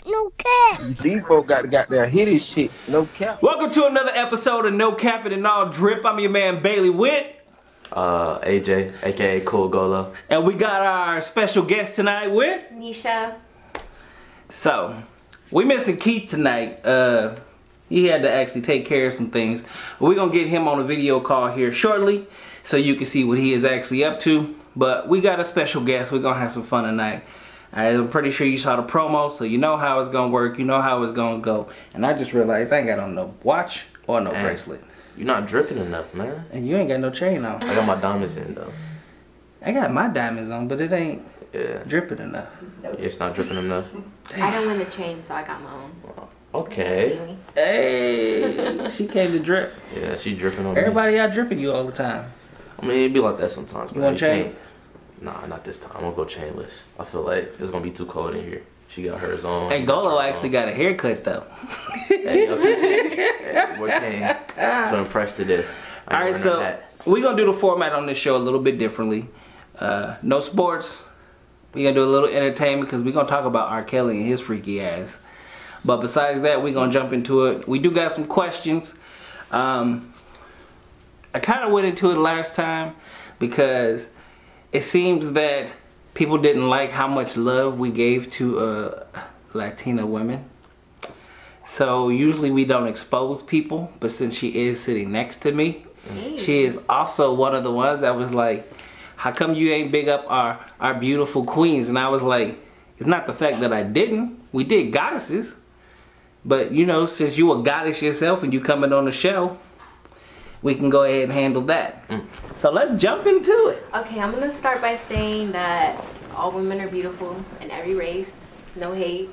No cap. These folks got their hit his shit. No cap. Welcome to another episode of No Capping and All Drip. I'm your man Bailey Witt. AJ, aka Cool Golo. And we got our special guest tonight with Nisha. So, we missing Keith tonight. He had to actually take care of some things. We're gonna get him on a video call here shortly so you can see what he is actually up to. But we got a special guest. We're gonna have some fun tonight. I'm pretty sure you saw the promo, so you know how it's gonna work, you know how it's gonna go. And I just realized I ain't got on no watch or no bracelet. You're not dripping enough, man. And you ain't got no chain on. I got my diamonds in though. I got my diamonds on, but it ain't dripping enough. It's not dripping enough. Damn. I didn't win the chain, so I got my own. Okay. Hey, she came to drip. Yeah, she dripping on me. Everybody out dripping you all the time. I mean, it be like that sometimes. You want chain? Nah, not this time. I'm gonna go chainless. I feel like it's gonna be too cold in here. She got hers on. Hey, Golo actually got a haircut though. Hey, okay. Hey, we're chain. So impressed today. Alright, so we're gonna do the format on this show a little bit differently. No sports. We're gonna do a little entertainment because we're gonna talk about R. Kelly and his freaky ass. But besides that, we're gonna jump into it. We do got some questions. I kind of went into it last time because it seems that people didn't like how much love we gave to Latina women. So usually we don't expose people, but since she is sitting next to me, she is also one of the ones that was like, how come you ain't big up our beautiful queens? And I was like, it's not the fact that I didn't. We did goddesses. But you know, since you a goddess yourself and you coming on the show, we can go ahead and handle that. So let's jump into it. Okay, I'm gonna start by saying that all women are beautiful in every race, no hate.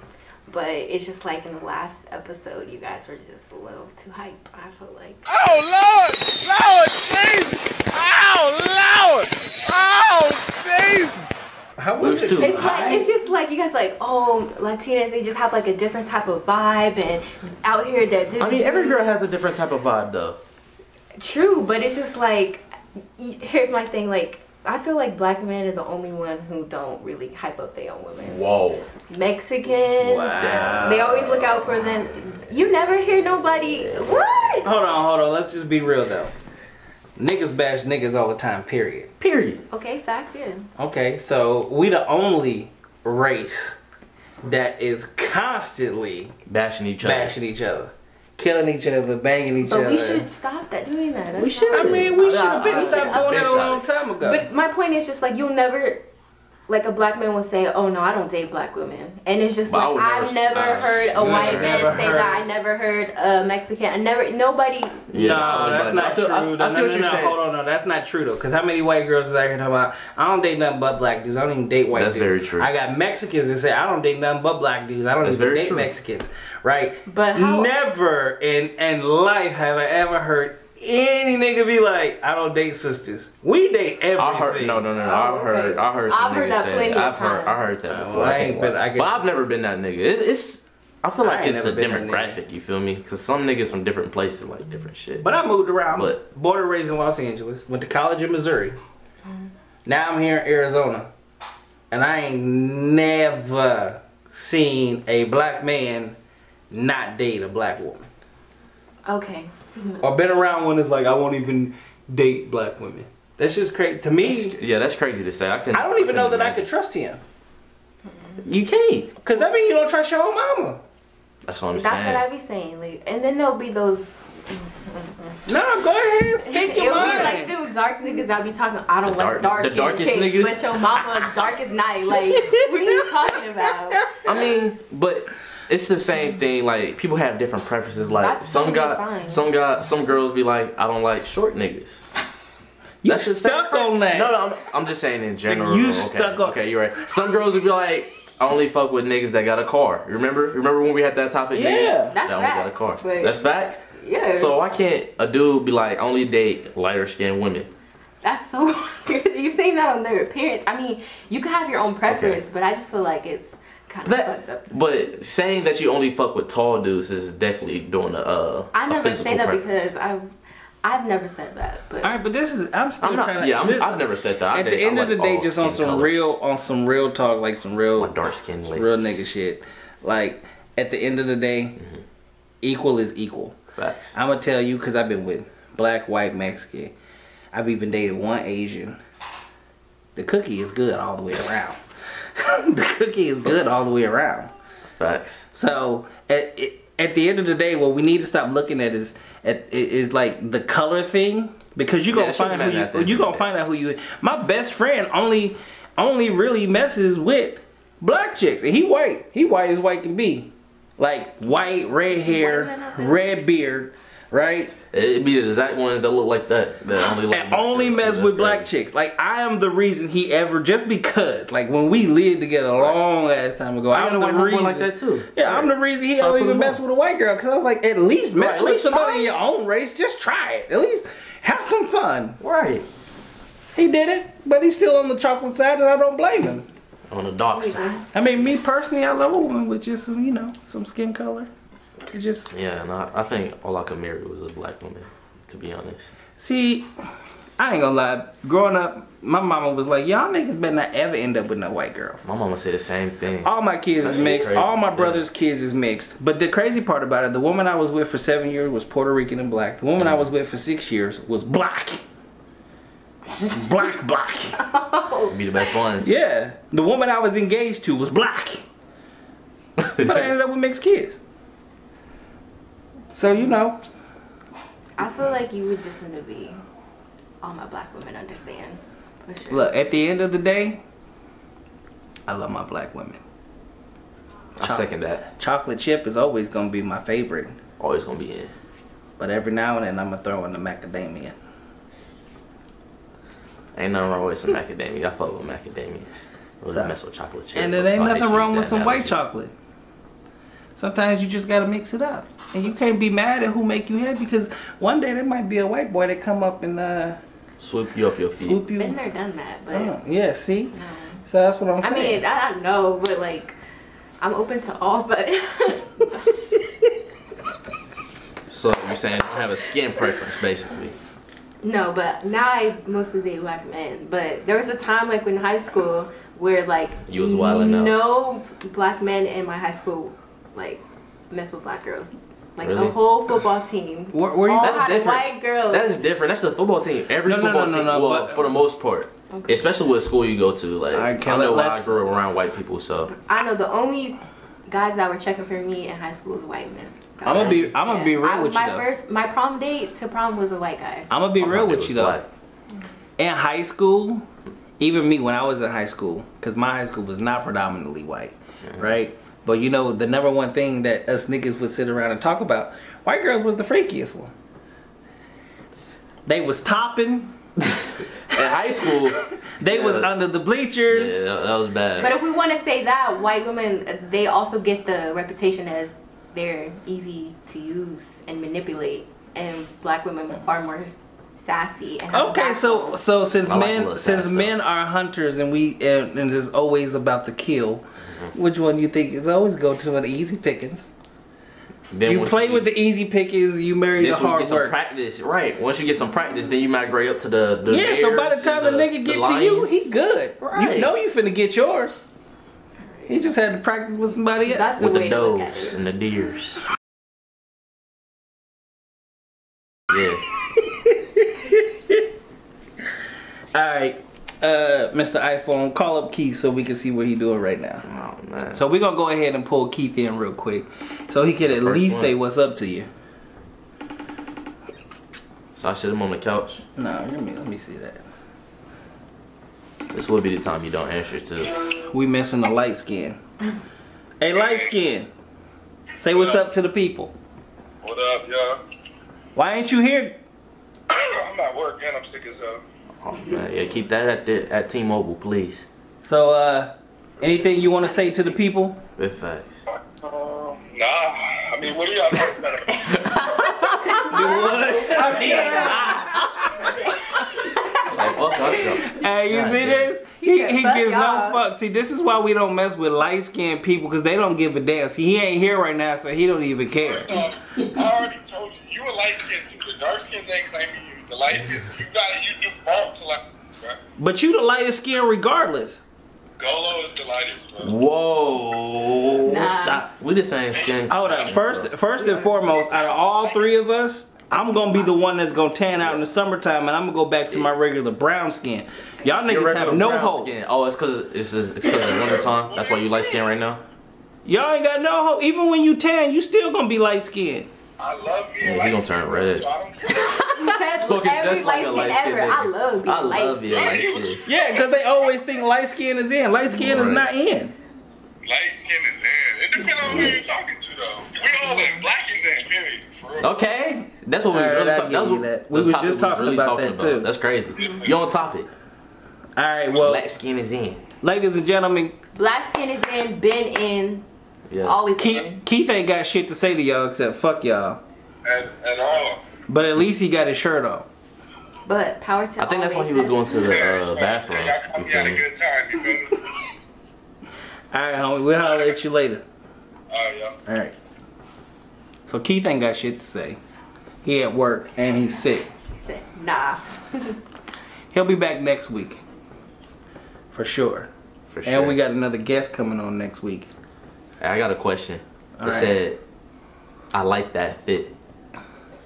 But it's just like in the last episode, you guys were just a little too hype, I feel like. Oh, Lord! Lord, Jesus! Oh, Lord! Oh, Jesus! How was it? It's like, it's just like you guys like, oh, Latinas, they just have like a different type of vibe and out here that I mean, every girl has a different type of vibe though. True, but it's just like, here's my thing, like, I feel like black men are the only one who don't really hype up their own women. Whoa. Mexicans, wow. They always look out for them. You never hear nobody, what? Hold on, let's just be real though. Niggas bash niggas all the time, period. Okay, facts, yeah. Okay, so we the only race that is constantly bashing each other. Killing each other, banging each other. But we should stop doing that. That's we should. I mean, we should have been stopped doing that a long time ago. But my point is just like, you'll never, like a black man will say, oh no, I don't date black women. And it's just like, I've never heard a white man say that. I never heard a Mexican. Nobody. Yeah, no, that's not true. I see what you're saying. Hold on, no, that's not true though. Because how many white girls is out here talking about, I don't date nothing but black dudes. I don't even date white dudes. That's very true. I got Mexicans that say, I don't date nothing but black dudes. I don't even date Mexicans. Right? But how? Never in life have I ever heard any nigga be like, I don't date sisters. We date everything. I heard, no. I heard some niggas say that. I heard that before. But I've never been that nigga. I feel like it's the demographic, you feel me? Because some niggas from different places like different shit. But I moved around. Born and raised in Los Angeles. Went to college in Missouri. Now I'm here in Arizona. And I ain't never seen a black man not date a black woman. Okay. Or been around one that's like, I won't even date black women. That's just crazy to me. That's crazy to say. I don't even know that I could trust him. You can't. Cause that means you don't trust your own mama. That's what I'm saying. That's what I be saying. Like, and then there'll be those. No, go ahead, speak your mind. It'll be like them dark niggas that be talking. I don't like dark the darkest chicks, niggas. but your mama dark as night. Like, what are you talking about? I mean, but it's the same thing. Like, people have different preferences. Like, that's some girls be like, I don't like short niggas. You stuck on that. No, I'm just saying in general. You stuck on. Okay, you're right. Some girls would be like, I only fuck with niggas that got a car. Remember when we had that topic? Yeah. That's that facts. Got a car. That's facts? Yeah. So why can't a dude be like, I only date lighter skinned women? That's so weird. You saying that on their appearance. I mean, you can have your own preference, but I just feel like it's kind of fucked up. But saying that you only fuck with tall dudes is definitely doing I never say that preference. because I've never said that. But all right, but this is I've never said that. At the end of the day, just on some real talk, like some real dark skin nigga shit. Like, at the end of the day, equal is equal. Facts. I'm gonna tell you, because I've been with black, white, Mexican. I've even dated one Asian. The cookie is good all the way around. The cookie is good all the way around. Facts. So at the end of the day, what we need to stop looking at is like the color thing, because you're gonna find out who you. My best friend only really messes with black chicks, and he white. He white as white can be, like white, red hair, red beard, right? It'd be the exact ones that look like that. That only mess with black chicks. Like, I am the reason he ever, just because, like, when we lived together a long ass time ago, I'm the reason. Like that too. Yeah, I'm the reason he don't even mess with a white girl. Because I was like, at least mess with somebody in your own race. Just try it. At least have some fun. Right. He did it, but he's still on the chocolate side, and I don't blame him. On the dark side. I mean, me personally, I love a woman with just some, some skin color. It just. Yeah, and I think all I could marry was a black woman, to be honest. See, I ain't gonna lie. Growing up, my mama was like, y'all niggas better not ever end up with no white girls. My mama said the same thing. All my kids is mixed. Crazy. All my brother's kids is mixed. But the crazy part about it, the woman I was with for 7 years was Puerto Rican and black. The woman I was with for 6 years was black. Black. Be the best ones. Yeah. The woman I was engaged to was black. But I ended up with mixed kids. So, I feel like you would just need to be all my black women understand. For sure. Look, at the end of the day, I love my black women. I second that. Chocolate chip is always going to be my favorite. Always going to be in. But every now and then, I'm going to throw in the macadamia. Ain't nothing wrong with some macadamia. I fuck with macadamias. I really mess with chocolate chip. And there ain't nothing wrong with some white chocolate. Sometimes you just gotta mix it up, and you can't be mad at who make you happy, because one day there might be a white boy that come up and swoop you off your feet. Swoop you. Been there, done that, but yeah. See, no. So that's what I'm saying. I mean, I don't know, but like, I'm open to all, but. So you're saying you don't have a skin preference, basically? No, but now I mostly date black men. But there was a time, like in high school, where like you was wilding out. No black men in my high school like mess with black girls. Like really? The whole football team. Were you? All that's had different. White girls. That's different. That's the football team. Every football team. Well, for the most part, okay. Especially with school you go to. Like I know I grew up around white people, so I know the only guys that were checking for me in high school was white men. I'm gonna be real with you though. My prom date to prom was a white guy. I'm gonna be real with you though. In high school, even me when I was in high school, because my high school was not predominantly white, right? But the number one thing that us niggas would sit around and talk about, white girls was the freakiest one. They was topping. In high school, they was under the bleachers. Yeah, that was bad. But if we want to say that, white women, they also get the reputation as they're easy to use and manipulate, and black women are more sassy. And okay, so since men are hunters and and it's always about the kill, which one you think is always go to an easy pickings? Then you play with the easy pickings, you marry the hard work. Practice, right? Once you get some practice, then you migrate up to the yeah. So by the time the nigga get to you, he good. Right. You know you finna get yours. He just had to practice with somebody else. That's with the the does and the deers. Yeah. All right, Mr. iPhone, call up Keith so we can see what he doing right now. Oh man. So we're gonna go ahead and pull Keith in real quick, so he can at least say what's up to you. So I sit him on the couch. No, let me see that. This will be the time you don't answer too. We missing the light skin. Hey, light skin, say what's up to the people. What up, y'all? Why ain't you here? I'm at work and I'm sick as hell. Oh man, yeah, keep that at T-Mobile, please. So, anything you want to say to the people? Big facts. Nah. I mean, what are y'all talking about? Hey, you see this? He gives no fuck. See, this is why we don't mess with light-skinned people, because they don't give a damn. See, he ain't here right now, so he don't even care. First off, I already told you a light-skinned too. The dark-skins ain't claiming you. The light-skins, you default to like. Right? But you the lightest skin regardless. Golo is the lightest, bro. Whoa. Nah. Stop. We the same skin. Hold up. First and foremost, out of all three of us, I'm gonna be the one that's gonna tan out in the summertime, and I'm gonna go back to my regular brown skin. Y'all niggas have no hope. Skin. Oh, it's cause it's of winter time. That's why you light skin right now. Y'all ain't got no hope. Even when you tan, you still gonna be light skinned. I love being Yeah, he gonna turn red. So I don't care. Spoken just like a light skin ever. I love being light light skin. Yeah, because they always think light skin is in. Light skin is not in. Light skin is in. It depends on who you're talking to, though. We all in. Black is in, period. For real. Okay, that's what we were really talking about. We were just talking about that too. That's crazy. You on topic. All right, well, Black skin is in. ladies and gentlemen, Black skin is in, been in, Yeah. always in. Keith ain't got shit to say to y'all except fuck y'all. At all. But at least he got his shirt on. But power to I think that's why he was going to the bathroom. Y'all come You here had feel a me? good time, you feel me? All right, homie, we'll holler at you later. Alright, y'all. All right. So Keith ain't got shit to say. He at work and he's sick. He said, nah. He'll be back next week. For sure. For sure. And we got another guest coming on next week. Hey, I got a question. It Alright. said, I like that fit.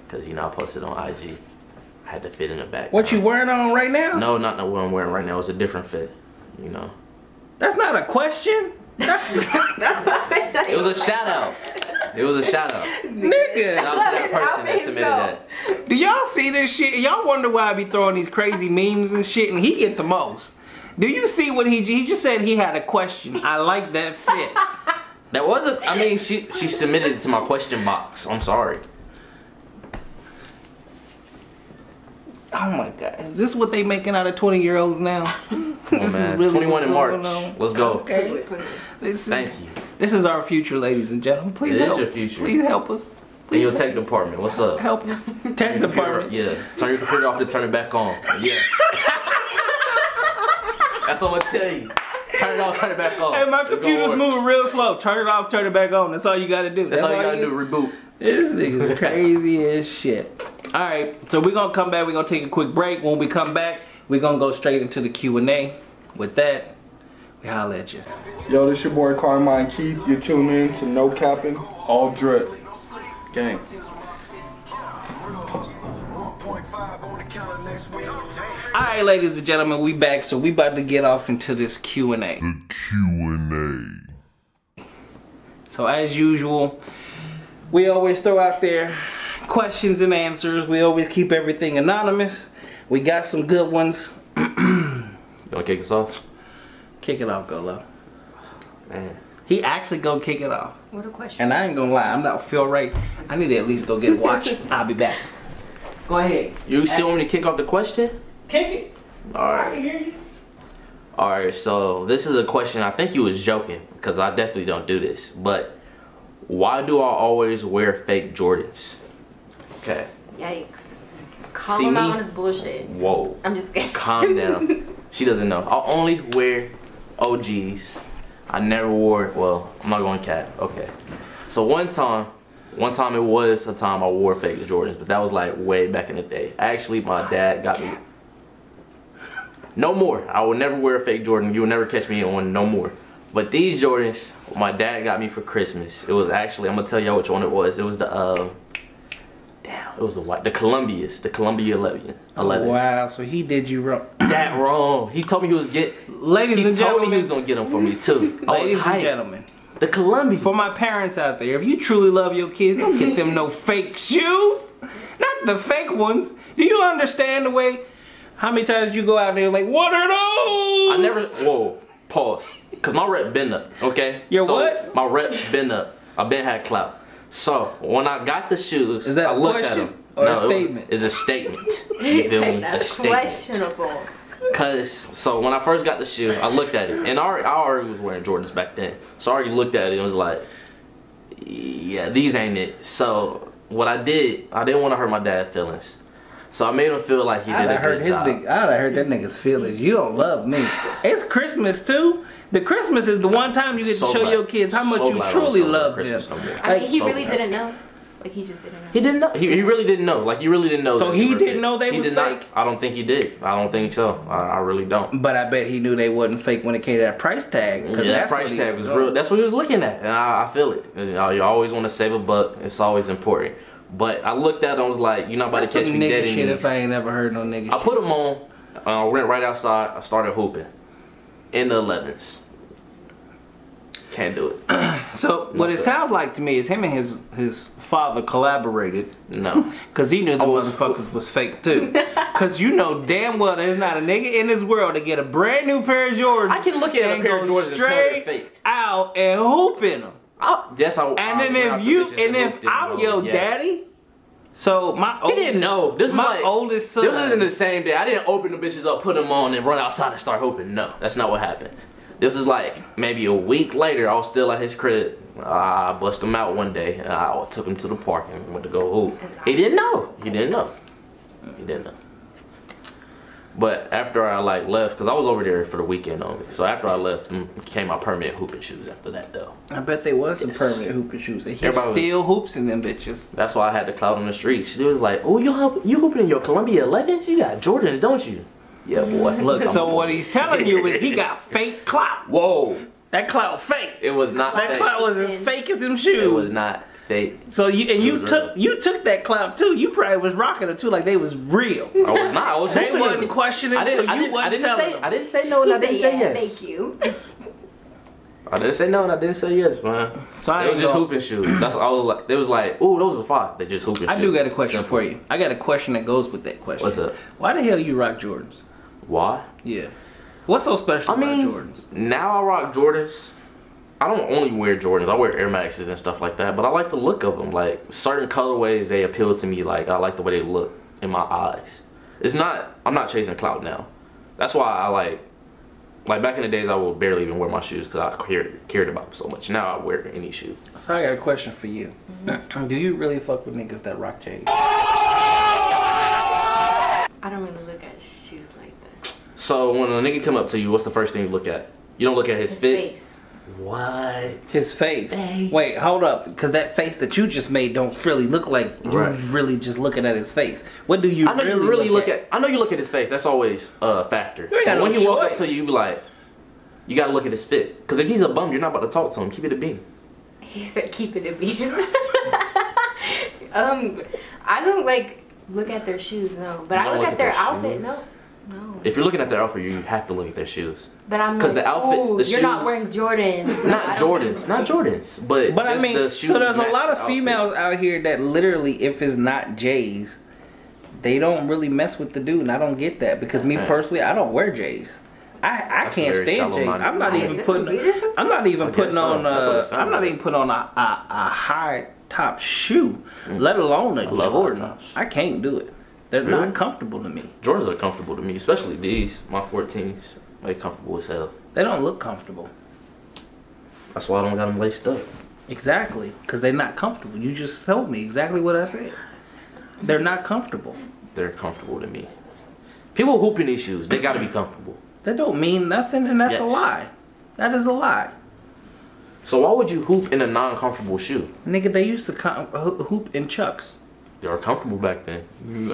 Because, you know, I posted on IG. I had the fit in the back. What you wearing on right now? No, not the one I'm wearing right now. It's a different fit. You know. That's not a question. That's It was a shout out. It was a shout out. nigga. Shout out to that person that submitted that. Do y'all see this shit? Y'all wonder why I be throwing these crazy memes and shit, and he get the most. Do you see what he just said? He had a question. I like that fit. That wasn't. I mean, she submitted it to my question box. I'm sorry. Oh my god, is this what they making out of 20-year-olds now? This man. is really 21 what's in going March. on. Let's go. Okay. Thank you. This is our future, ladies and gentlemen. Please It is help. your future. Please help us. In your tech department. What's up? Help us. Tech department. Yeah. Turn your computer off to turn it back on. Yeah. That's what I'm gonna tell you. Turn it off, turn it back on. Hey, my It's gonna computer's work. moving real slow. Turn it off, turn it back on. That's all you gotta do. That's all you gotta do. Reboot. This nigga's crazy as shit. Alright, so we're gonna come back. We're gonna take a quick break. When we come back, we're gonna go straight into the Q&A. With that, we holla at you. Yo, this your boy Carmine Keith. You're tuning in to No Capping, All Drip. Gang. Alright, ladies and gentlemen, we back. So we about to get off into this Q&A. The Q&A. So as usual, we always throw out there questions and answers. We always keep everything anonymous. We got some good ones. You wanna kick us off? Kick it off, Golo. Man. He actually go kick it off. What a question. And I ain't gonna lie, I'm not feel right. I need to at least go get a watch. I'll be back. Go ahead. You still want me to kick off the question? Kick it. I Alright. can hear you. Alright, so this is a question. I think you was joking, because I definitely don't do this. But why do I always wear fake Jordans? Okay. Yikes. Call See him me? out on his bullshit. Whoa. I'm just kidding. Calm down. She doesn't know. I only wear OGs. I never wore, well, I'm not going to cap. Okay. So one time it was a time I wore fake Jordans, but that was like way back in the day. Actually, my dad got me. No more. I will never wear a fake Jordan. You will never catch me in one no more. But these Jordans, my dad got me for Christmas. It was actually, I'm going to tell y'all which one it was. It was the, it was the Columbia's, the Columbia 11s. Wow, so he did you wrong. That wrong. He told me he was getting. Ladies He and told gentlemen. me he was gonna get them for me too. I was Ladies and hyped. gentlemen. The Columbia. For my parents out there, if you truly love your kids, don't get them no fake shoes. Not the fake ones. Do you understand the way? How many times you go out there like, what are those? I never. Whoa. Pause. Cause my rep been up. Okay. Your So, what? My rep been up. I been had clout. So when I got the shoes, Is that I a looked question at them. or a statement? It's a statement. You feel me? A That's statement. questionable. Cause so when I first got the shoe, I looked at it, and I already was wearing Jordans back then. So I already looked at it and was like, yeah, these ain't it. So what I did, I didn't want to hurt my dad's feelings. So I made him feel like he did a good job. I'd have hurt that nigga's feelings. You don't love me. It's Christmas too. The Christmas is the one time you get to show your kids how much you truly love them. I mean, he really didn't know. Like he just didn't know. He didn't know. He really didn't know. Like he really didn't know. So he didn't know they was fake? I don't think he did. I don't think so. I really don't. But I bet he knew they wasn't fake when it came to that price tag. Yeah, that price tag was real. That's what he was looking at, and I feel it. You always want to save a buck. It's always important. But I looked at him, I was like, you're not about to catch me dead in shit these. If I ain't never heard no nigga shit. I put him on, went right outside, I started hooping. In the 11s. Can't do it. So what it sounds like to me is him and his father collaborated. No. Because he knew the motherfuckers was fake too. Because you know damn well there's not a nigga in this world to get a brand new pair of Jordans. I can look at a pair of Jordans and tell they're fake. Out and hoop in them. If I'm your daddy, so he didn't know. This is my oldest son. This was in the same day. I didn't open the bitches up, put them on, and run outside and start hooping. No, that's not what happened. This is like maybe a week later. I was still at his crib. I bust him out one day. I took him to the park and went to go hoop. He didn't know. He didn't know. He didn't know. But after I like left, cause I was over there for the weekend only. So after I left, came my permanent hooping shoes. After that though, I bet they was some permanent hooping shoes. He still hoops in them bitches. That's why I had the clout on the street. She was like, "Oh, you hooping in your Columbia 11s? You got Jordans, don't you?" Yeah, boy. Look, so what he's telling you is he got fake clout. Whoa, that clout fake. It was not. That fake. Clout was as fake as them shoes. It was not fake. So you took that clout too. You probably was rocking it too, like they was real. I was not. I was. They wasn't questioning. I didn't say no and I didn't say yes. Thank you. I didn't say no and I didn't say yes, man. So it was just hooping shoes. That's what I was like. They was like, ooh, those are fine. They just hooping shoes. I do got a question for you. I got a question that goes with that question. What's up? Why the hell you rock Jordans? Why? Yeah. What's so special about Jordans? Now I rock Jordans. I don't only wear Jordans. I wear Air Maxes and stuff like that. But I like the look of them. Like certain colorways, they appeal to me. Like I like the way they look in my eyes. It's not. I'm not chasing clout now. That's why I like back in the days, I would barely even wear my shoes because I cared about them so much. Now I wear any shoe. So I got a question for you. Do you really fuck with niggas that rock J's? I don't really look at shoes like that. So when a nigga come up to you, what's the first thing you look at? You don't look at his fit? Face. What? His face. Wait, hold up. Because that face that you just made don't really look like you really just looking at his face. What do you really look at? I know you look at his face. That's always a factor. When he walk up to you, you be like, you got to look at his fit. Because if he's a bum, you're not about to talk to him. Keep it a beam. He said keep it a beam. I don't look at their shoes, no. But I look at their outfit, no. No. If you're looking at their outfit, you have to look at their shoes. But I'm because the outfit, the shoes. You're not wearing Jordans. Not Jordans. But I mean, the shoes so there's a lot of females out here that literally, if it's not J's, they don't really mess with the dude, and I don't get that because me personally, I don't wear J's. I can't stand J's. I'm not even putting on a high top shoe, let alone a Jordan. I can't do it. They're not comfortable to me. Jordans are comfortable to me, especially these, my 14s. They're comfortable as hell. They don't look comfortable. That's why I don't got them laced up. Exactly, because they're not comfortable. You just told me exactly what I said. They're not comfortable. They're comfortable to me. People hoop in these shoes, they gotta be comfortable. That don't mean nothing, and that's a lie. That is a lie. So why would you hoop in a non-comfortable shoe? Nigga, they used to hoop in Chucks. They were comfortable back then.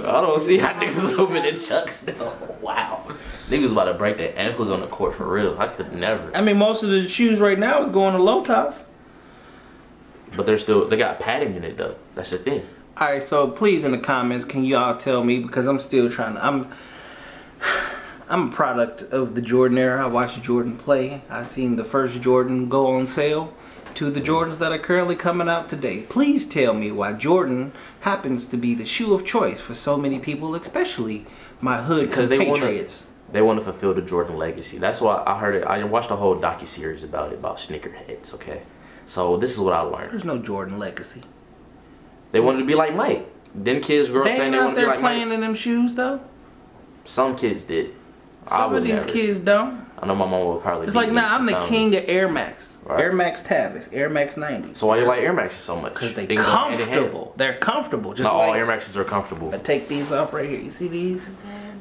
I don't see how niggas is hooping in Chucks now. Wow. Niggas about to break their ankles on the court for real. I could never. I mean, most of the shoes right now is going to low tops. But they got padding in it though. That's the thing. Alright, so please in the comments, can y'all tell me, because I'm still trying to, I'm a product of the Jordan era. I watched Jordan play. I seen the first Jordan go on sale to the Jordans that are currently coming out today. Please tell me why Jordan happens to be the shoe of choice for so many people, especially my hood compatriots. They want to fulfill the Jordan legacy. That's why I heard it. I watched a whole docuseries about it, about sneakerheads, okay? So this is what I learned. There's no Jordan legacy. They wanted to be like Mike. Then kids grew up saying they want to be like Mike. They ain't out there playing in them shoes though? Some kids did. Some of these kids don't. I know my mom will probably. It's like, nah, I'm the king of Air Max. Right. Air Max Tavis, Air Max 90. So why do you like Air Maxes so much? Because they're comfortable. They're comfortable. Just not all Air Maxes are comfortable. I take these off right here. You see these?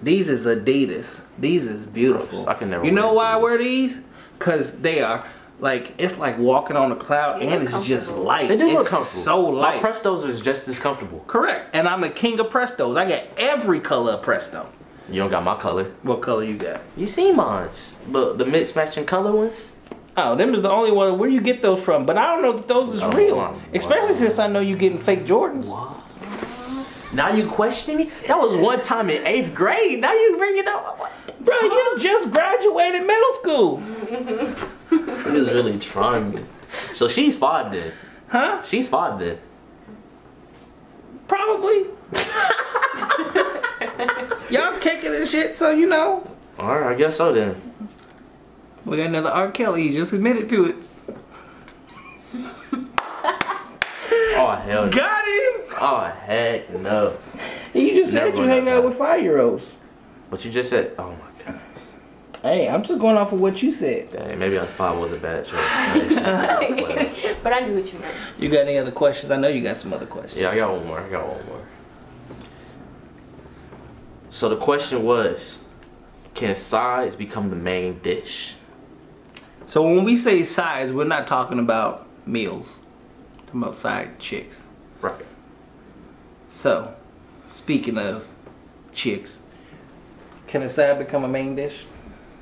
These is Adidas. These is beautiful. I can never. You know why I wear these? Because they are Like, it's like walking on a cloud, and it's just light. They do look it's comfortable. So light. My Prestos is just as comfortable. Correct. And I'm the king of Prestos. I got every color of Presto. You don't got my color. What color you got? You seen mine. The mix matching color ones. Oh, them is the only one. Where you get those from? But I don't know that those is real. Wow. Especially since I know you getting fake Jordans. Wow. Now you question me? That was one time in 8th grade. Now you bring it up. Bro, you just graduated middle school. He was really trying me. So she's 5 then. Huh? She's 5 then. Probably. Y'all kicking and shit, so you know. Alright, I guess so then. We got another R. Kelly. He just admitted to it. Oh, hell no. Got him! Oh, heck no. You just said you hang out with 5-year-olds. But you just said, oh my god. Hey, I'm just going off of what you said. Dang, maybe 5 was a bad choice. But I knew what you meant. You got any other questions? I know you got some other questions. Yeah, I got one more. So the question was, can sides become the main dish? So when we say sides, we're not talking about meals. We're talking about side chicks. Right. So, speaking of chicks, can a side become a main dish?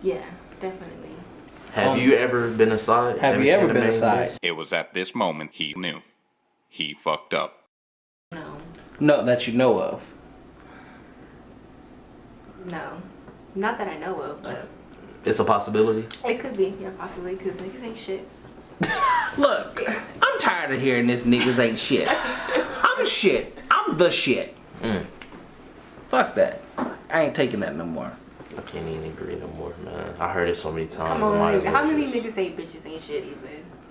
Yeah, definitely. Have you ever been a side? Have you ever been a side? It was at this moment he knew. He fucked up. No. No, that you know of. No. Not that I know of, but It's a possibility. it could be. Yeah, possibly, because niggas ain't shit. Look, I'm tired of hearing this niggas ain't shit. I'm shit. I'm the shit. Fuck that. I ain't taking that no more. I can't even agree no more, man. I heard it so many times. Come on, how many niggas say bitches ain't shit either?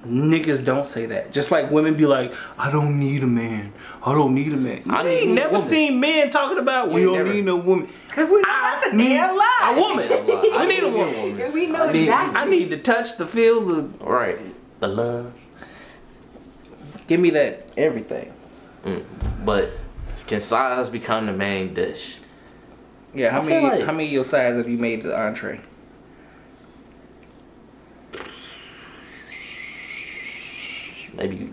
Niggas don't say that. Just like women be like, I don't need a man. I don't need a man. I ain't never seen men talking about we don't need no woman. Because we know that's a damn lie. A woman. I need a woman. We know exactly. I need to touch, the feel, the... Right. The love. Give me that everything. But can sides become the main dish? Yeah, how many of your sides have you made the entree? Maybe.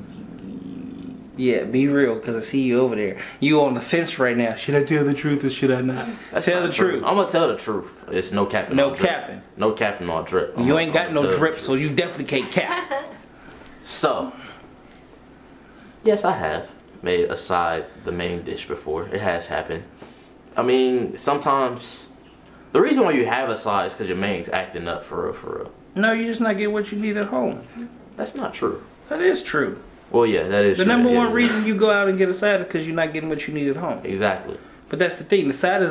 Yeah, be real, because I see you over there. You on the fence right now. Should I tell the truth or should I not? Tell the truth. I'm gonna tell the truth. It's no capping. No capping. No capping all drip. You ain't got no drip, so you definitely can't cap. So, yes, I have made a side the main dish before. It has happened. I mean, sometimes the reason why you have a side is because your main's acting up for real, for real. No, you just not get what you need at home. That's not true. That is true. Well, yeah, that is the true. The number one reason you go out and get a side is because you're not getting what you need at home. Exactly. But that's the thing. The side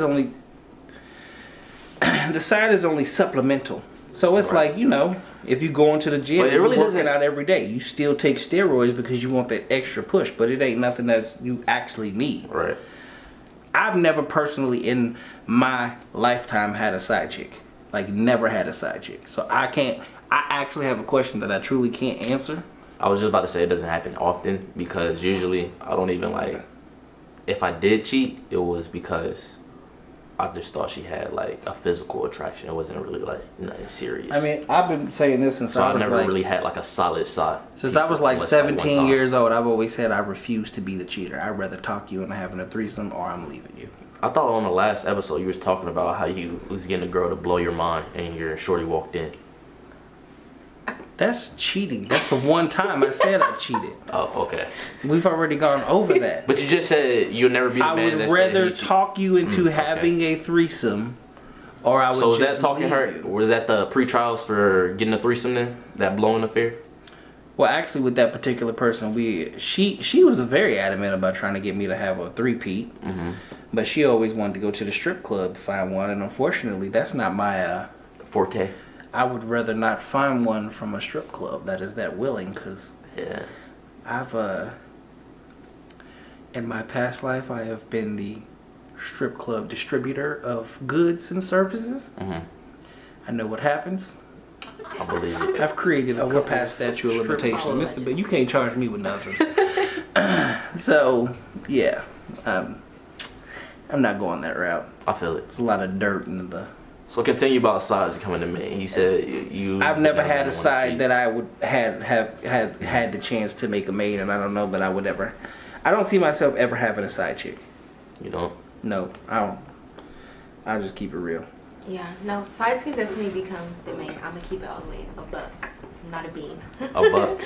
is only supplemental. So it's like, you know, if you go into the gym and you're working out every day, you still take steroids because you want that extra push, but it ain't nothing that you actually need. Right. I've never personally in my lifetime had a side chick. Like, never had a side chick. So I actually have a question that I truly can't answer. I was just about to say it doesn't happen often because usually I don't even like, if I did cheat, it was because I just thought she had like a physical attraction. It wasn't really like nothing serious. I mean, I've been saying this since I was never really had like a solid side. Since I was like 17 years old, I've always said I refuse to be the cheater. I'd rather talk you into having a threesome or I'm leaving you. I thought on the last episode you was talking about how you was getting a girl to blow your mind and your shorty walked in. That's cheating. That's the one time I said I cheated. Oh, okay. We've already gone over that. But you just said you'll never be the man that said I would rather talk you into having a threesome, or I would. So was that talking her? Was that the pre-trials for getting a threesome then? That blowing affair? Well, actually, with that particular person, she was very adamant about trying to get me to have a three-peat. But she always wanted to go to the strip club to find one, and unfortunately, that's not my forte. I would rather not find one from a strip club that is that willing, because I've in my past life I have been the strip club distributor of goods and services. I know what happens. I believe it. I've created a past statute of limitations, Mr. But you can't charge me with nothing. So yeah, I'm not going that route. I feel it. There's a lot of dirt in the So continue about sides becoming the main. You said you. I've never had a side that I would have had the chance to make a main, and I don't know that I would ever. I don't see myself ever having a side chick. You don't? No, I don't. I'll just keep it real. Yeah, no, sides can definitely become the main. I'm gonna keep it all the way a buck, not a bean. A buck?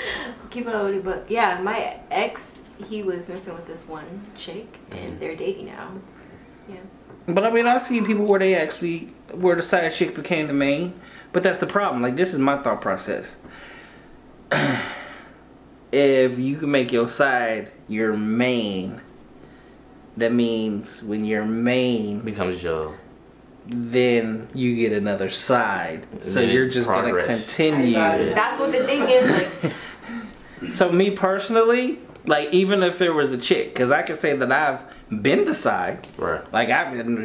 Keep it all the way a buck. Yeah, my ex, he was messing with this one chick, and they're dating now. Yeah. But I mean, I've seen people where the side chick became the main. But that's the problem. Like, this is my thought process. If you can make your side your main, that means when your main becomes your, then you get another side. So you're just gonna continue. That's what the thing is. Like. So me personally, like, even if there was a chick, because I can say that I've been the side. Right. Like,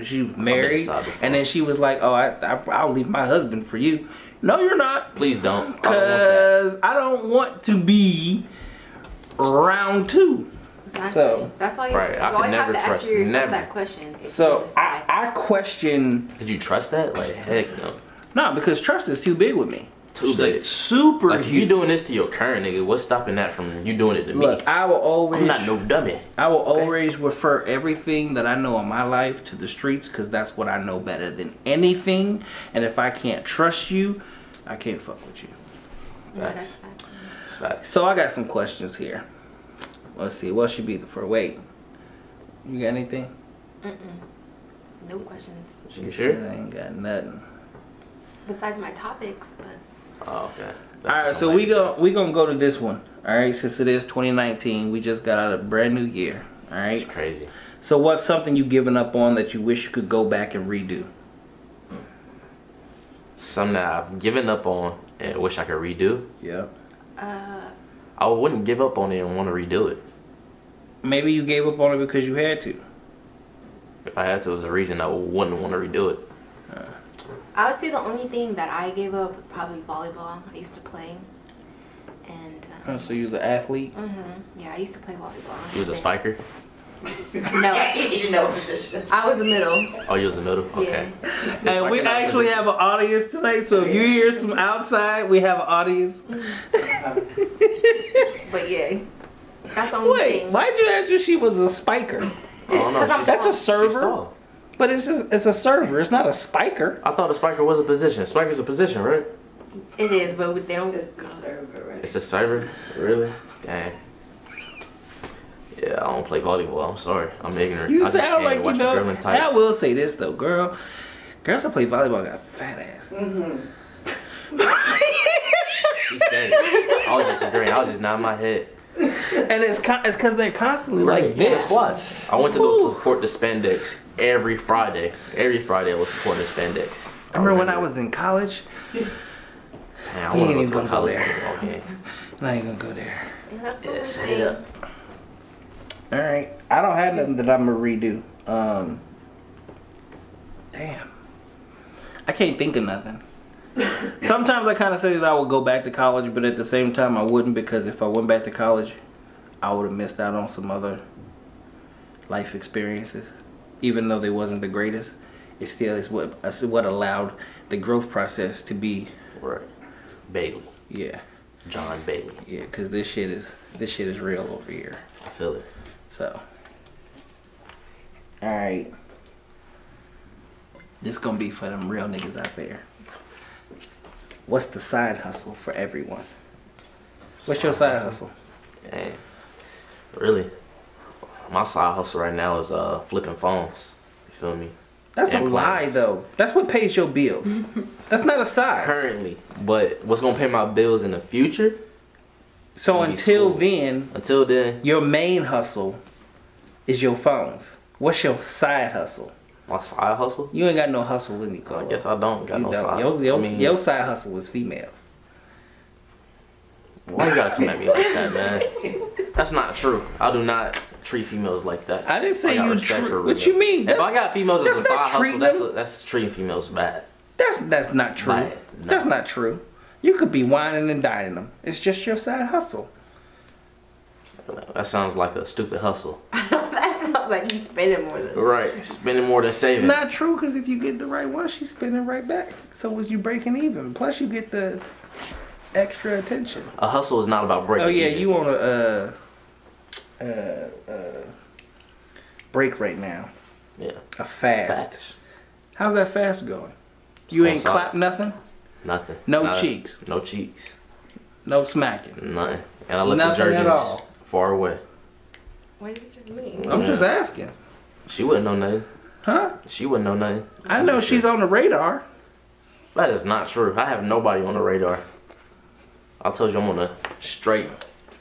she was married, and then she was like, "Oh, I'll leave my husband for you." No, you're not. Please don't. Because I don't want to be round two. Exactly. So that's why you always have to ask yourself that question. So I question. Did you trust that? Like, heck no. No, because trust is too big with me. Too big. Like, super like, huge. if you doing this to your current nigga, what's stopping that from you doing it to me? Look, I will always. I'm not no dummy. I will always refer everything that I know in my life to the streets, because that's what I know better than anything. And if I can't trust you, I can't fuck with you. Facts. Facts. So I got some questions here. Let's see. What should be the first? Wait. You got anything? No questions. She said I ain't got nothing. Besides my topics, but. Oh, okay. All right, so we gonna go to this one. All right, since it is 2019, we just got out of a brand new year. All right. It's crazy. So what's something you given up on that you wish you could go back and redo? Something that I've given up on and wish I could redo. Yeah. I wouldn't give up on it and want to redo it. Maybe you gave up on it because you had to. If I had to, it was a reason I wouldn't want to redo it. I would say the only thing that I gave up was probably volleyball. I used to play, and so you was an athlete? Yeah, I used to play volleyball. You was a spiker? No, no position. I was a middle. Oh, you was a middle? Okay. Yeah. And we actually have an audience tonight, so if you hear some outside, we have an audience. But yeah, that's the only thing. Wait, why'd you ask her she was a spiker? I don't know. That's a server. But it's a server. It's not a spiker. I thought a spiker was a position. Spiker's a position, right? It is, but they don't. It's the server, right? It's a server? Really? Dang. Yeah, I don't play volleyball. I'm sorry. I'm ignorant. You I just sound like you know. girl in tights. I will say this though, girls that play volleyball got fat ass. She said it. I was just agreeing. I was just nodding my head. And it's because they're constantly like Yeah, this. squad. I went to go support the spandex every Friday. Every Friday I was supporting the spandex. I remember when I was in college. Man, I want to go to a college there. volleyball game. I ain't gonna go there. Yeah, that's the Yeah, only set thing. it up. All right, I don't have nothing that I'm gonna redo. Damn, I can't think of nothing. Sometimes I kind of say that I would go back to college, but at the same time I wouldn't, because if I went back to college, I would have missed out on some other life experiences. Even though they wasn't the greatest, it still is what allowed the growth process to be. Right. Bailey. Yeah. John Bailey. Yeah, because this shit is real over here. I feel it. So, all right. This gonna be for them real niggas out there. What's the side hustle for everyone? What's your side hustle? Dang. Really? My side hustle right now is flipping phones. You feel me? That's a lie though. That's what pays your bills. That's not a side. Currently. But what's gonna pay my bills in the future? So until then, your main hustle is your phones. What's your side hustle? My side hustle? You ain't got no hustle in you, Cole. I guess I don't got no side. Your side hustle is females. Why you gotta come at me like that, man? That's not true. I do not treat females like that. I didn't say you treat. What you mean? If I got females as a side hustle, that's treating females bad. That's not true. No. That's not true. You could be whining and dining them. It's just your side hustle. That sounds like a stupid hustle. That sounds like he's spending more than. Right, spending more than saving. Not true, because if you get the right one, she's spending right back. So was you breaking even? Plus you get the extra attention. A hustle is not about breaking. Oh yeah, even. you on a break right now. Yeah. A fast. How's that fast going? You ain't clap nothing? Nothing. No cheeks. No cheeks. No smacking. Nothing. And I left Nothing the at jerkins all. far away. What do you mean? I'm just asking. She wouldn't know nothing. Huh? She wouldn't know nothing. I know she's on the radar. That is not true. I have nobody on the radar. I told you I'm on a straight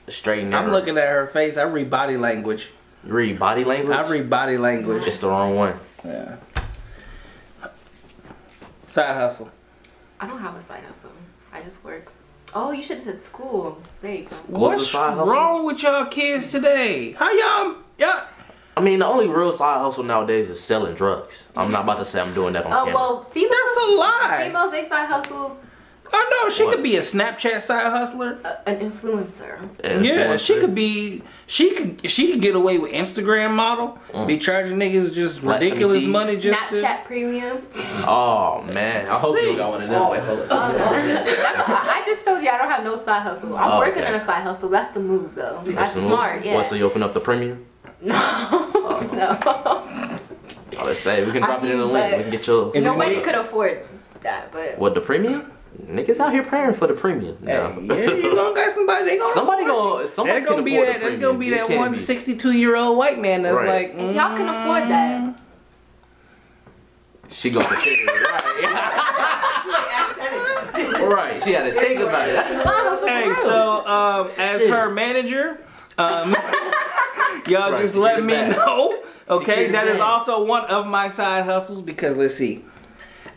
and narrow. I'm looking at her face. I read body language. You read body language? I read body language. It's the wrong one. Yeah. Side hustle. I don't have a side hustle. I just work. Oh, you should have said school. There you go. What's wrong with y'all kids today? How y'all? I mean, the only real side hustle nowadays is selling drugs. I'm not about to say I'm doing that on camera. Well, females. That's a lie. Females, they side hustles. Oh no, she could be a Snapchat side hustler. An influencer. Yeah, she could be. She could get away with Instagram model. Be charging niggas just ridiculous money just Snapchat premium. Oh man, I hope you got one of them. Wait, hold on. I just told you I don't have no side hustle. I'm working on a side hustle. That's the move though. That's smart. Yeah. What? So you open up the premium? No. No. Oh, let's say we can drop it in the link. We can get your. Nobody could afford that, but. What, the premium? Niggas out here praying for the premium. Yeah, you gonna get somebody. Somebody gonna be that. There's gonna be that 162-year-old white man that's like. If y'all can afford that. She gonna consider it, right? Right. She had to think about it. That's a side hustle. Hey, so as her manager, y'all just let me know. Okay, that is also one of my side hustles because let's see,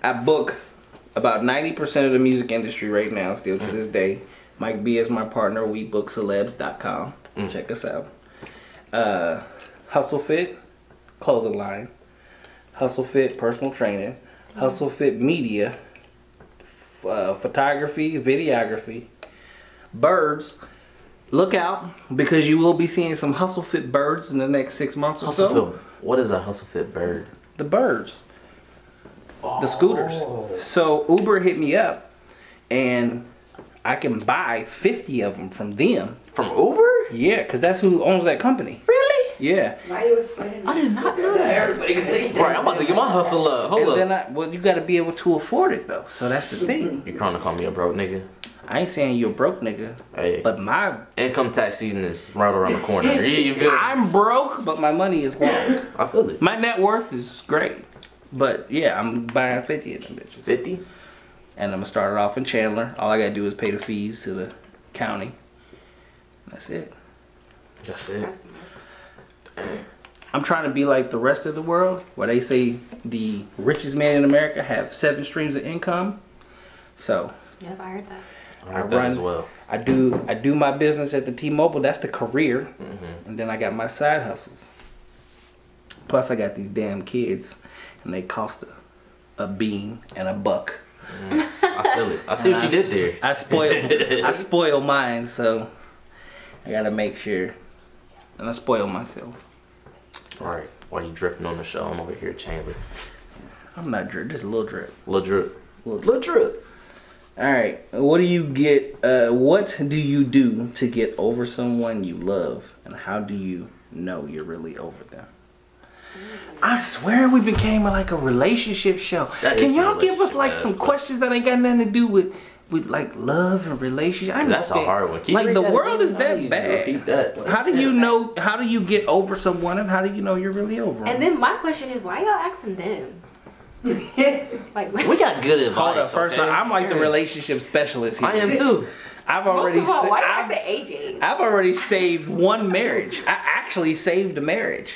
I book about 90% of the music industry right now, still to this day. Mike B is my partner. WeBookCelebs.com. Check us out. Hustle Fit, clothing line. Hustle Fit, personal training. Hustle Fit Media, photography, videography. Birds. Look out, because you will be seeing some Hustle Fit birds in the next 6 months or so. What is a Hustle Fit bird? The birds. The scooters. So Uber hit me up and I can buy 50 of them from them. From Uber? Yeah, because that's who owns that company. Really? Yeah. Why you explaining? I did not know that. Everybody right, I'm about to get my hustle up. Hold up. Then well, you got to be able to afford it though. So that's the thing. You trying to call me a broke nigga? I ain't saying you're a broke nigga. Hey. But my income tax season is right around the corner. You feel I'm broke, but my money is long. I feel it. My net worth is great. But yeah, I'm buying 50 of them bitches. 50? And I'm gonna start it off in Chandler. All I gotta do is pay the fees to the county. That's it. That's it. I'm trying to be like the rest of the world, where they say the richest man in America have 7 streams of income. So yeah, I heard that. I heard that as well. I do my business at the T-Mobile. That's the career, and then I got my side hustles. Plus, I got these damn kids. And they cost a bean and a buck. I feel it. I see what you did there. I spoil mine, so I gotta make sure. And I spoil myself. Alright, while you dripping on the show, I'm over here Chandler. I'm not drip, just a little drip. Little drip. Little drip. Alright, what do you get, what do you do to get over someone you love? And how do you know you're really over them? I swear we became like a relationship show. Can y'all give us like some questions that ain't got nothing to do with like love and relationship? I That's a hard one. Like the world is that bad. How do you know? How do you get over someone, and how do you know you're really over them? And then my question is, why y'all asking them? Like we got good advice. Hold up, first I'm like the relationship specialist here. I am too. I've already. Most of all, why you asking AJ? I've already saved one marriage. I actually saved a marriage.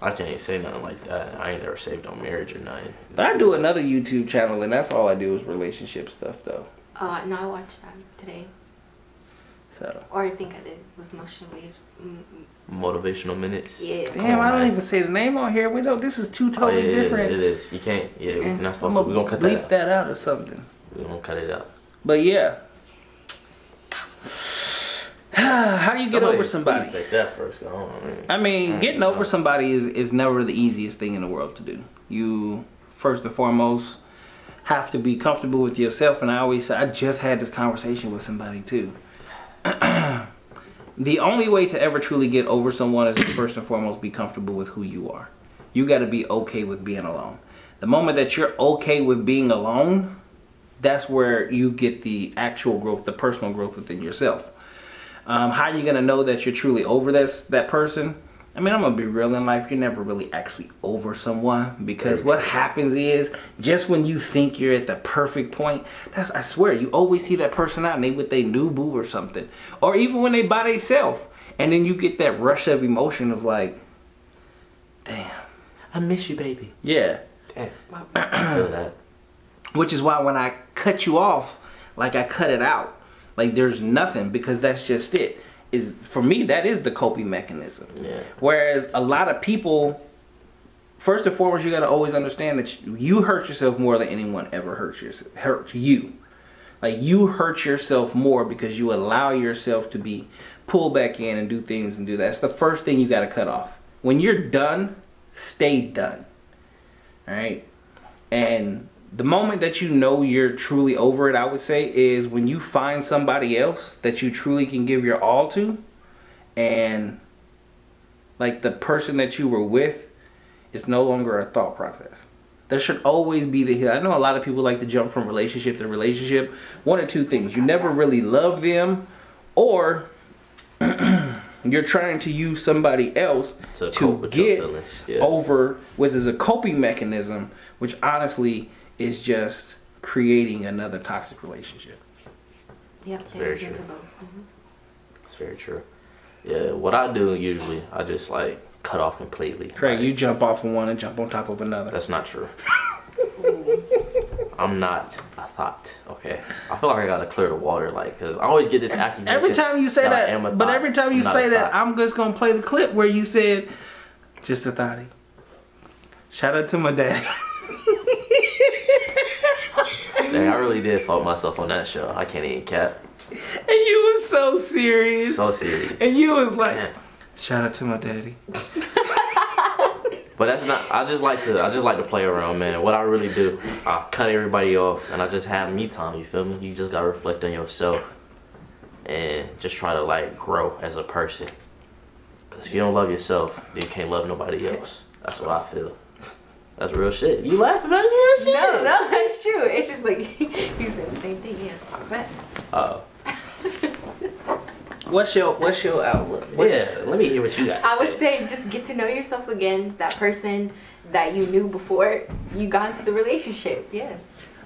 I can't say nothing like that. I ain't never saved on marriage or nothing. But I do another YouTube channel, and that's all I do is relationship stuff, though. No, I watched that today. So. Or I think I did. It was Motivational minutes. Yeah. Damn, I don't even say the name on here. We don't. This is two totally different. It is. You can't. Yeah, we're not supposed to. We're gonna cut that out. Bleep that out or something. We're gonna cut it out. But yeah. How do you get over somebody? Take that first. I mean, getting over somebody is never the easiest thing in the world to do. You, first and foremost, have to be comfortable with yourself. And I always say, I just had this conversation with somebody too. The only way to ever truly get over someone is to first and foremost be comfortable with who you are. You got to be okay with being alone. The moment that you're okay with being alone, that's where you get the actual growth, the personal growth within yourself. How are you going to know that you're truly over that person? I mean, I'm going to be real in life. You're never really actually over someone, because what happens is just when you think you're at the perfect point, I swear, you always see that person out and they with their new boo or something. Or even when they by themselves. And then you get that rush of emotion of like, damn. I miss you, baby. Yeah. Damn. I feel that. Which is why when I cut you off, like I cut it out. Like there's nothing, because that's just it. For me, that is the coping mechanism. Yeah. Whereas a lot of people, first and foremost, you got to always understand that you hurt yourself more than anyone ever hurt you. Like you hurt yourself more because you allow yourself to be pulled back in and do things and do that. That's the first thing you got to cut off. When you're done, stay done. All right? And the moment that you know you're truly over it, I would say, is when you find somebody else that you truly can give your all to, and like the person that you were with is no longer a thought process. There should always be the, I know a lot of people like to jump from relationship to relationship. One or two things. You never really love them, or you're trying to use somebody else to get over with as a coping mechanism, which honestly is just creating another toxic relationship. Yep, it's very true. It's very true. Yeah, what I do usually, I just like cut off completely. Craig, you jump off of one and jump on top of another. That's not true. I'm not a thought, okay? I feel like I gotta clear the water, like, cause I always get this accusation. Every time you say that, but every time you say that, I'm just gonna play the clip where you said, just a thotty. Shout out to my daddy. Dang, I really did fault myself on that show. I can't even cap. And you was so serious. So serious. And you was like, man. Shout out to my daddy. But that's not, I just like to play around, man. What I really do, I cut everybody off and I just have me time, you feel me? You just gotta reflect on yourself and just try to like grow as a person. Cause if you don't love yourself, then you can't love nobody else. That's what I feel. That's real shit. You laughing? That's real shit. No, that's true. It's just like you said the same thing. Yeah, facts. Oh. What's your outlook? Yeah, let me hear what you got. I would say just get to know yourself again. That person that you knew before you got into the relationship. Yeah.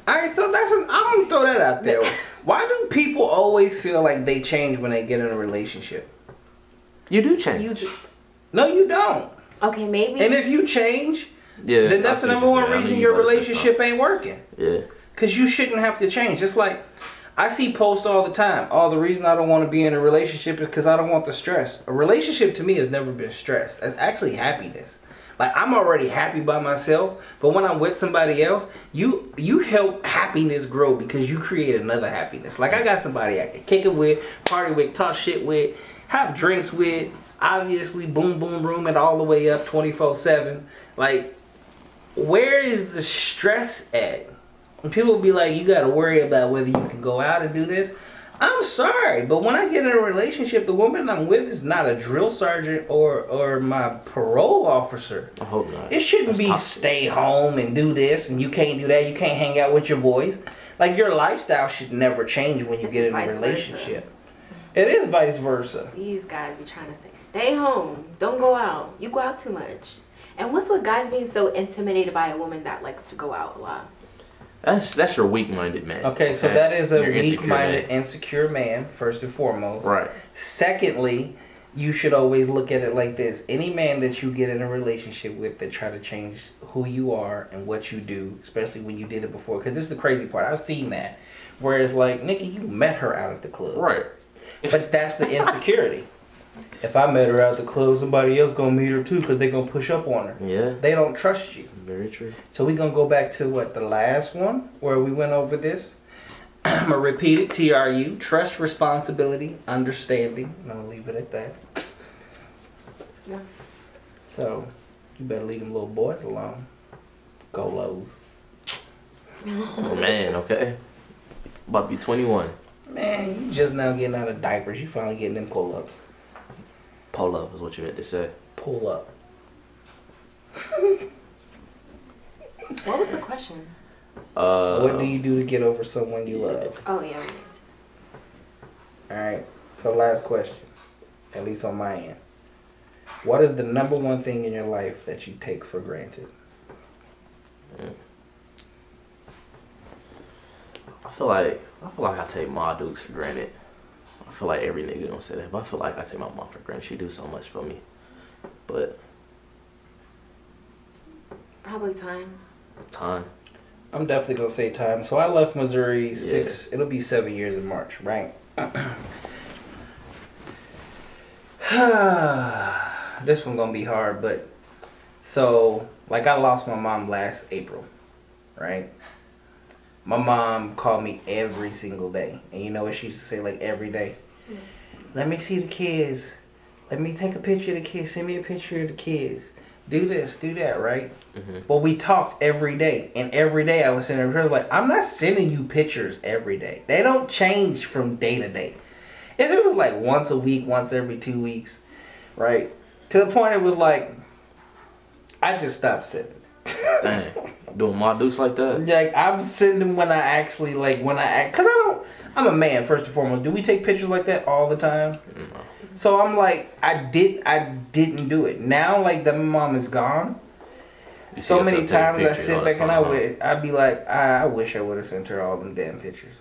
All right, so I'm gonna throw that out there. Why do people always feel like they change when they get in a relationship? You do change. No, you don't. Okay, maybe. And if you change, yeah, then that's the number one reason your relationship ain't working. Yeah. Because you shouldn't have to change. It's like, I see posts all the time. Oh, the reason I don't want to be in a relationship is because I don't want the stress. A relationship to me has never been stress. It's actually happiness. Like, I'm already happy by myself, but when I'm with somebody else, you help happiness grow because you create another happiness. Like, I got somebody I can kick it with, party with, talk shit with, have drinks with, obviously boom, boom, room it all the way up 24/7. Like, where is the stress at? And people be like, you got to worry about whether you can go out and do this. I'm sorry, but when I get in a relationship, the woman I'm with is not a drill sergeant or my parole officer. I hope not. It shouldn't be stay home and do this and you can't do that. You can't hang out with your boys. Like, your lifestyle should never change when you get in a relationship. It is vice versa. These guys be trying to say, stay home, don't go out. You go out too much. And what's with guys being so intimidated by a woman that likes to go out a lot? That's your weak-minded man. Okay, so that is a weak-minded, insecure man, first and foremost. Right. Secondly, you should always look at it like this. Any man that you get in a relationship with that try to change who you are and what you do, especially when you did it before, because this is the crazy part. I've seen that. Whereas, like, nigga, you met her out at the club. Right. But that's the insecurity. If I met her out at the club, somebody else gonna meet her too because they gonna push up on her. Yeah. They don't trust you. Very true. So we gonna go back to the last one where we went over this. I'm going to repeat it. TRU. Trust, responsibility, understanding. I'm going to leave it at that. Yeah. So, you better leave them little boys alone. Go Lowe's. Oh, man, okay. About to be 21. Man, you just now getting out of diapers. You finally getting them pull-ups. Pull up is what you had to say. Pull up. What was the question? What do you do to get over someone you love? Oh, yeah. Alright, so last question. At least on my end. What is the number one thing in your life that you take for granted? I feel like I take Ma Dukes for granted. I feel like every nigga don't say that, but I feel like I take my mom for granted. She do so much for me. But Probably time. time. I'm definitely gonna say time. So I left Missouri it'll be 7 years in March, right? This one gonna be hard, but so like I lost my mom last April, right? My mom called me every single day, and you know what she used to say, like every day? Let me see the kids. Let me take a picture of the kids. Send me a picture of the kids. Do this, do that, right? But we talked every day, and every day I was sending her like, I'm not sending you pictures every day. They don't change from day to day. If it was like once a week, once every 2 weeks, right? To the point it was like, I just stopped sending. Dang. Doing Ma Dukes like that? Like, I'm sending when I actually, like, because I'm a man, first and foremost. Do we take pictures like that all the time? No. So I'm like, I didn't do it. Now, like, the mom is gone. So many times I sit back and I'd be like, I wish I would have sent her all them damn pictures.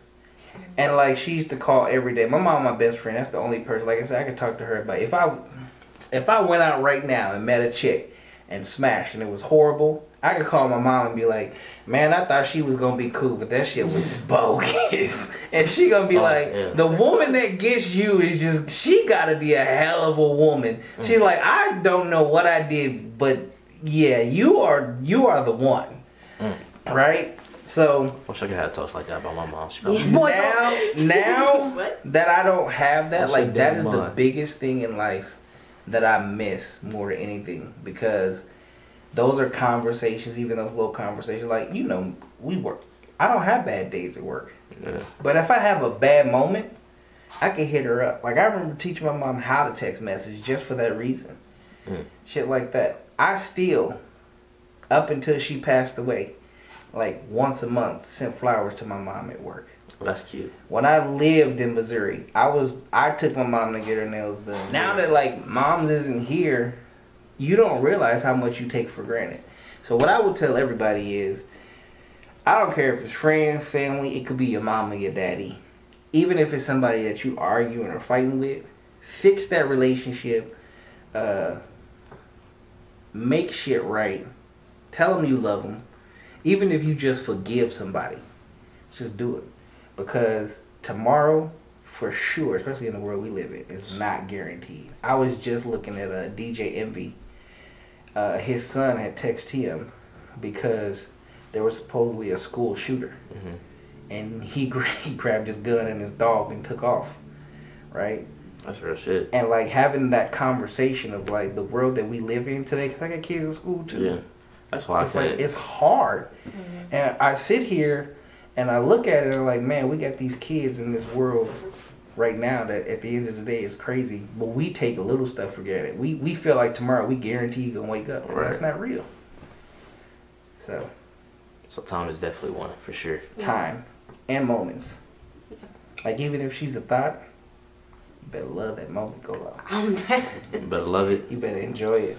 And like, she used to call every day. My mom, my best friend, that's the only person, like I said, I could talk to her about. If I went out right now and met a chick and smashed and it was horrible, I could call my mom and be like, man, I thought she was gonna be cool, but that shit was bogus. And she gonna be the woman that gets you is just, she gotta be a hell of a woman. She's like, I don't know what I did, but yeah, you are the one. Right? So wish I could have talks like that about my mom. Now that I don't have that, like, that is the biggest thing in life that I miss more than anything, because those are conversations, even those little conversations, like, you know, we work. I don't have bad days at work. Yeah. But if I have a bad moment, I can hit her up. Like, I remember teaching my mom how to text message just for that reason. Shit like that. I still, up until she passed away, like once a month, sent flowers to my mom at work. Well, that's cute. When I lived in Missouri, I took my mom to get her nails done. Now that, like, mom's isn't here, you don't realize how much you take for granted. So what I would tell everybody is, I don't care if it's friends, family, it could be your mom or your daddy. Even if it's somebody that you arguing or fighting with, fix that relationship. Make shit right. Tell them you love them. Even if you just forgive somebody, just do it. Because tomorrow, for sure, especially in the world we live in, it's not guaranteed. I was just looking at DJ Envy. His son had texted him because there was supposedly a school shooter. And he grabbed his gun and his dog and took off. Right? That's real shit. And like having that conversation of like the world that we live in today, because I got kids in school too. Yeah. That's why it's like, it's hard. And I sit here and I look at it and I'm like, man, we got these kids in this world right now that at the end of the day is crazy. But we take a little stuff for granted. We feel like tomorrow we guarantee you gonna wake up. And that's not real. So time is definitely one for sure. Time and moments. Like, even if she's a thought, you better love that moment go out. You better love it. You better enjoy it.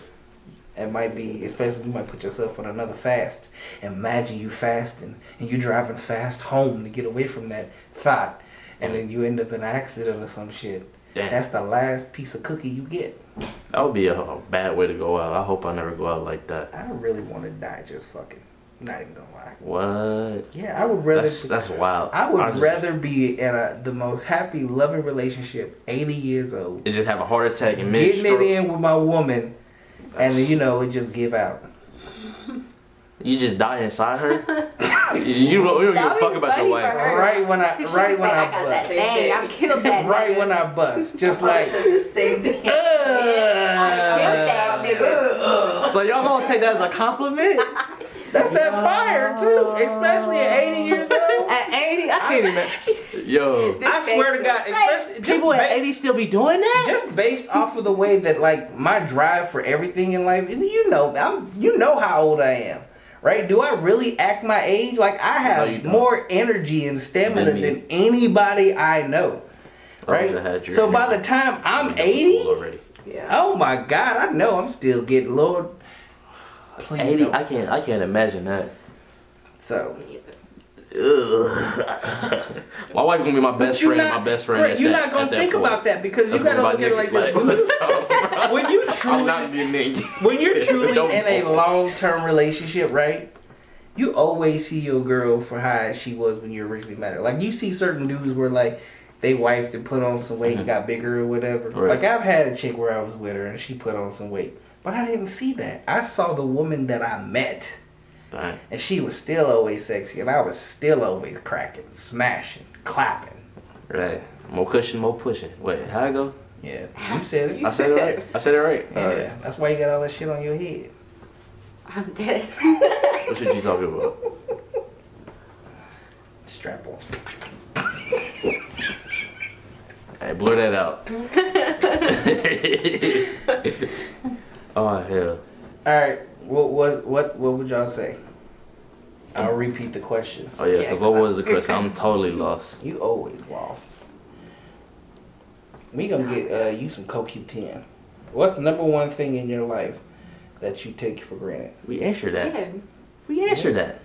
It might be, especially you might put yourself on another fast. Imagine you fasting and you driving fast home to get away from that thought, and then you end up in an accident or some shit. Damn. That's the last piece of cookie you get. That would be a bad way to go out. I hope I never go out like that. I really want to die just fucking. Not even gonna lie. What? Yeah, I would rather. That's wild. I would rather be in the most happy, loving relationship, 80 years old, and just have a heart attack and getting it in with my woman, and then, you know, it just give out. You just die inside her? You don't give a fuck about your wife. Right when I bust. Dang, I killed that. Right when I bust, just like. Same thing. I killed that nigga. So y'all gonna take that as a compliment? That's that fire too, especially at 80 years old. At 80, I can't even. Yo, I swear to God, especially people at 80 still be doing that. Just based off of the way that like my drive for everything in life, and you know how old I am, right? Do I really act my age? Like I have more energy and stamina than anybody I know, right? So by the time I'm 80, oh my God, I know I'm still getting Lord. 80, I can't imagine that. So, my wife gonna be my best friend. My best friend. Right, you're not gonna think about that because you gotta look at it like this. When you're truly in a long-term relationship, right? You always see your girl for how she was when you originally met her. Like you see certain dudes where like they wifed and put on some weight and got bigger or whatever. Right. Like I've had a chick where I was with her and she put on some weight. But I didn't see that. I saw the woman that I met. Dang. And she was still always sexy. And I was still always cracking, smashing, clapping. Right. More cushion, more pushing. Wait, how I go? Yeah. You said it. I said it right. I said it right. Yeah. Right. That's why you got all that shit on your head. I'm dead. What shit you talking about? Strap-ons. Hey, blur that out. Oh hell! All right, what would y'all say? I'll repeat the question. Oh yeah, what was the question? I'm totally lost. You always lost. We gonna get you some CoQ10. What's the number one thing in your life that you take for granted? We answered that. Yeah. We answered that.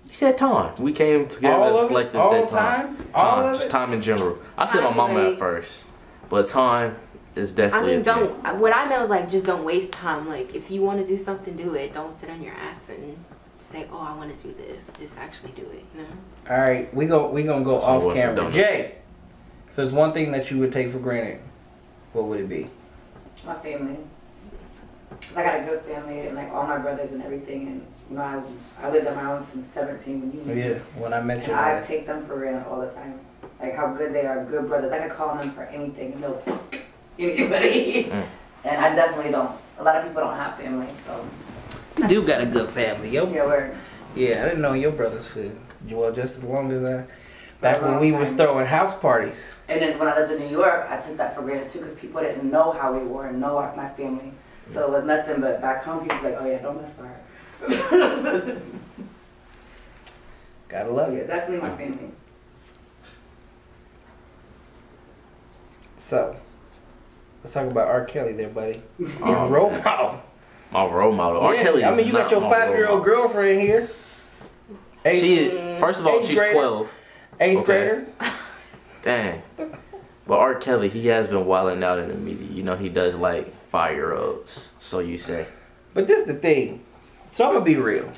You said time. We came together as a collective. Said time. Time. Just time in general. I said my mama at first, but time is definitely. I mean, what I meant was like, just don't waste time. Like, if you want to do something, do it. Don't sit on your ass and say, "Oh, I want to do this." Just actually do it. You know. All right, we gonna go off camera. Jay, if there's one thing that you would take for granted, what would it be? My family. Cause I got a good family and like all my brothers and everything, and you know I lived on my own since 17 when you met me. Yeah, when I met you. I take them for granted all the time. Like how good they are, good brothers. I could call on them for anything and they'll anybody. And I definitely don't. A lot of people don't have family, so. You do got a good family, yo. Yeah, word. Yeah, I didn't know your brothers for well just as long as I. Back when we was throwing house parties. And then when I lived in New York, I took that for granted too, because people didn't know how we were and know my family. So it was nothing but back home, people were like, oh yeah, don't mess with her. Gotta love it. Yeah, definitely my family. So, let's talk about R. Kelly there, buddy. Your role model. My role model. R. Kelly is I mean, you got your 5-year-old girlfriend here. First of all, she's 12. 8th grader. Dang. But R. Kelly, he has been wilding out in the media. You know, he does like 5-year-olds. So you say. But this is the thing. So I'm going to be real.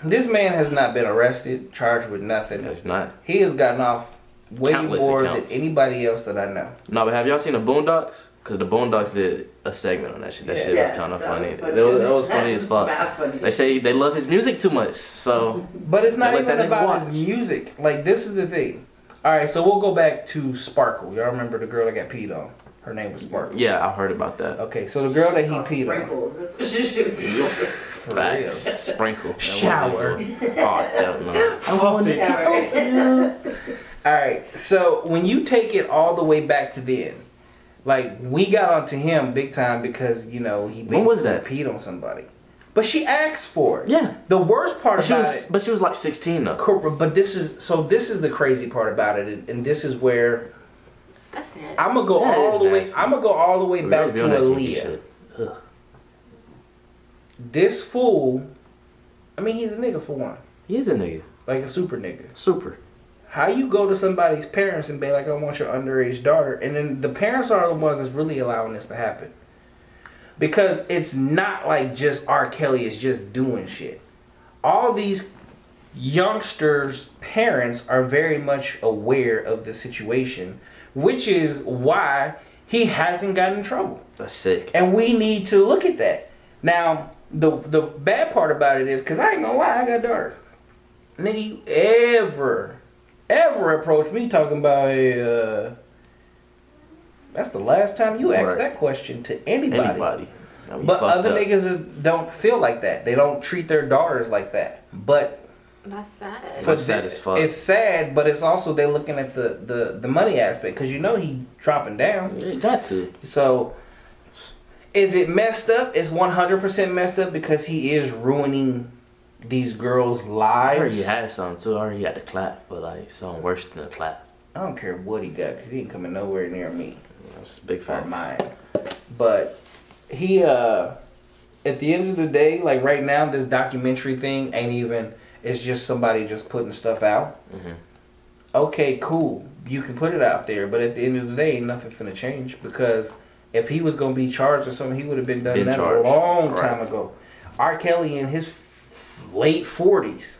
This man has not been arrested, charged with nothing. It's not. He has gotten off way more than anybody else that I know. No, but have y'all seen the Boondocks? Because the Boondocks did a segment on that shit. That shit was kind of funny. That was funny as fuck. They say they love his music too much, so. But it's not even about his music. Like, this is the thing. All right, so we'll go back to Sparkle. Y'all remember the girl that got peed on? Her name was Sparkle. Yeah, I heard about that. Okay, so the girl that he peed on. Facts. Sprinkle. Shower. Oh, hell no. I want to shower. All right, so when you take it all the way back to then, like, we got onto him big time because, you know, he basically peed on somebody. But she asked for it. Yeah. The worst part about it. But she was like 16 though. But this is the crazy part about it, and this is where that's it. I'm gonna go all the way. I'm gonna go all the way back to Aaliyah. This fool. I mean, he's a nigga for one. He is a nigga. Like a super nigga. Super. How you go to somebody's parents and be like, I want your underage daughter, and then the parents are the ones that's really allowing this to happen. Because it's not like just R. Kelly is just doing shit. All these youngsters' parents are very much aware of the situation, which is why he hasn't gotten in trouble. That's sick. And we need to look at that. Now, the bad part about it is, because I ain't gonna lie, I got daughters. Nigga, you ever approach me talking about that's the last time you asked that question to anybody. But other niggas just don't feel like that. They don't treat their daughters like that. But that's sad. That's sad as fuck. It's sad, but it's also they're looking at the money aspect, because you know he dropping down. Yeah, you got to. So is it messed up? It's 100% messed up because he is ruining these girls' lives. I heard he had something too. I heard he had the clap, but like something worse than the clap. I don't care what he got, because he ain't coming nowhere near me. That's big facts. Or mine. But he at the end of the day, like right now, this documentary thing ain't even, it's just somebody just putting stuff out. Mm-hmm. Okay, cool, you can put it out there, but at the end of the day, ain't nothing finna change, because if he was gonna be charged or something, he would have been done that a long time ago. R. Kelly in his late 40s,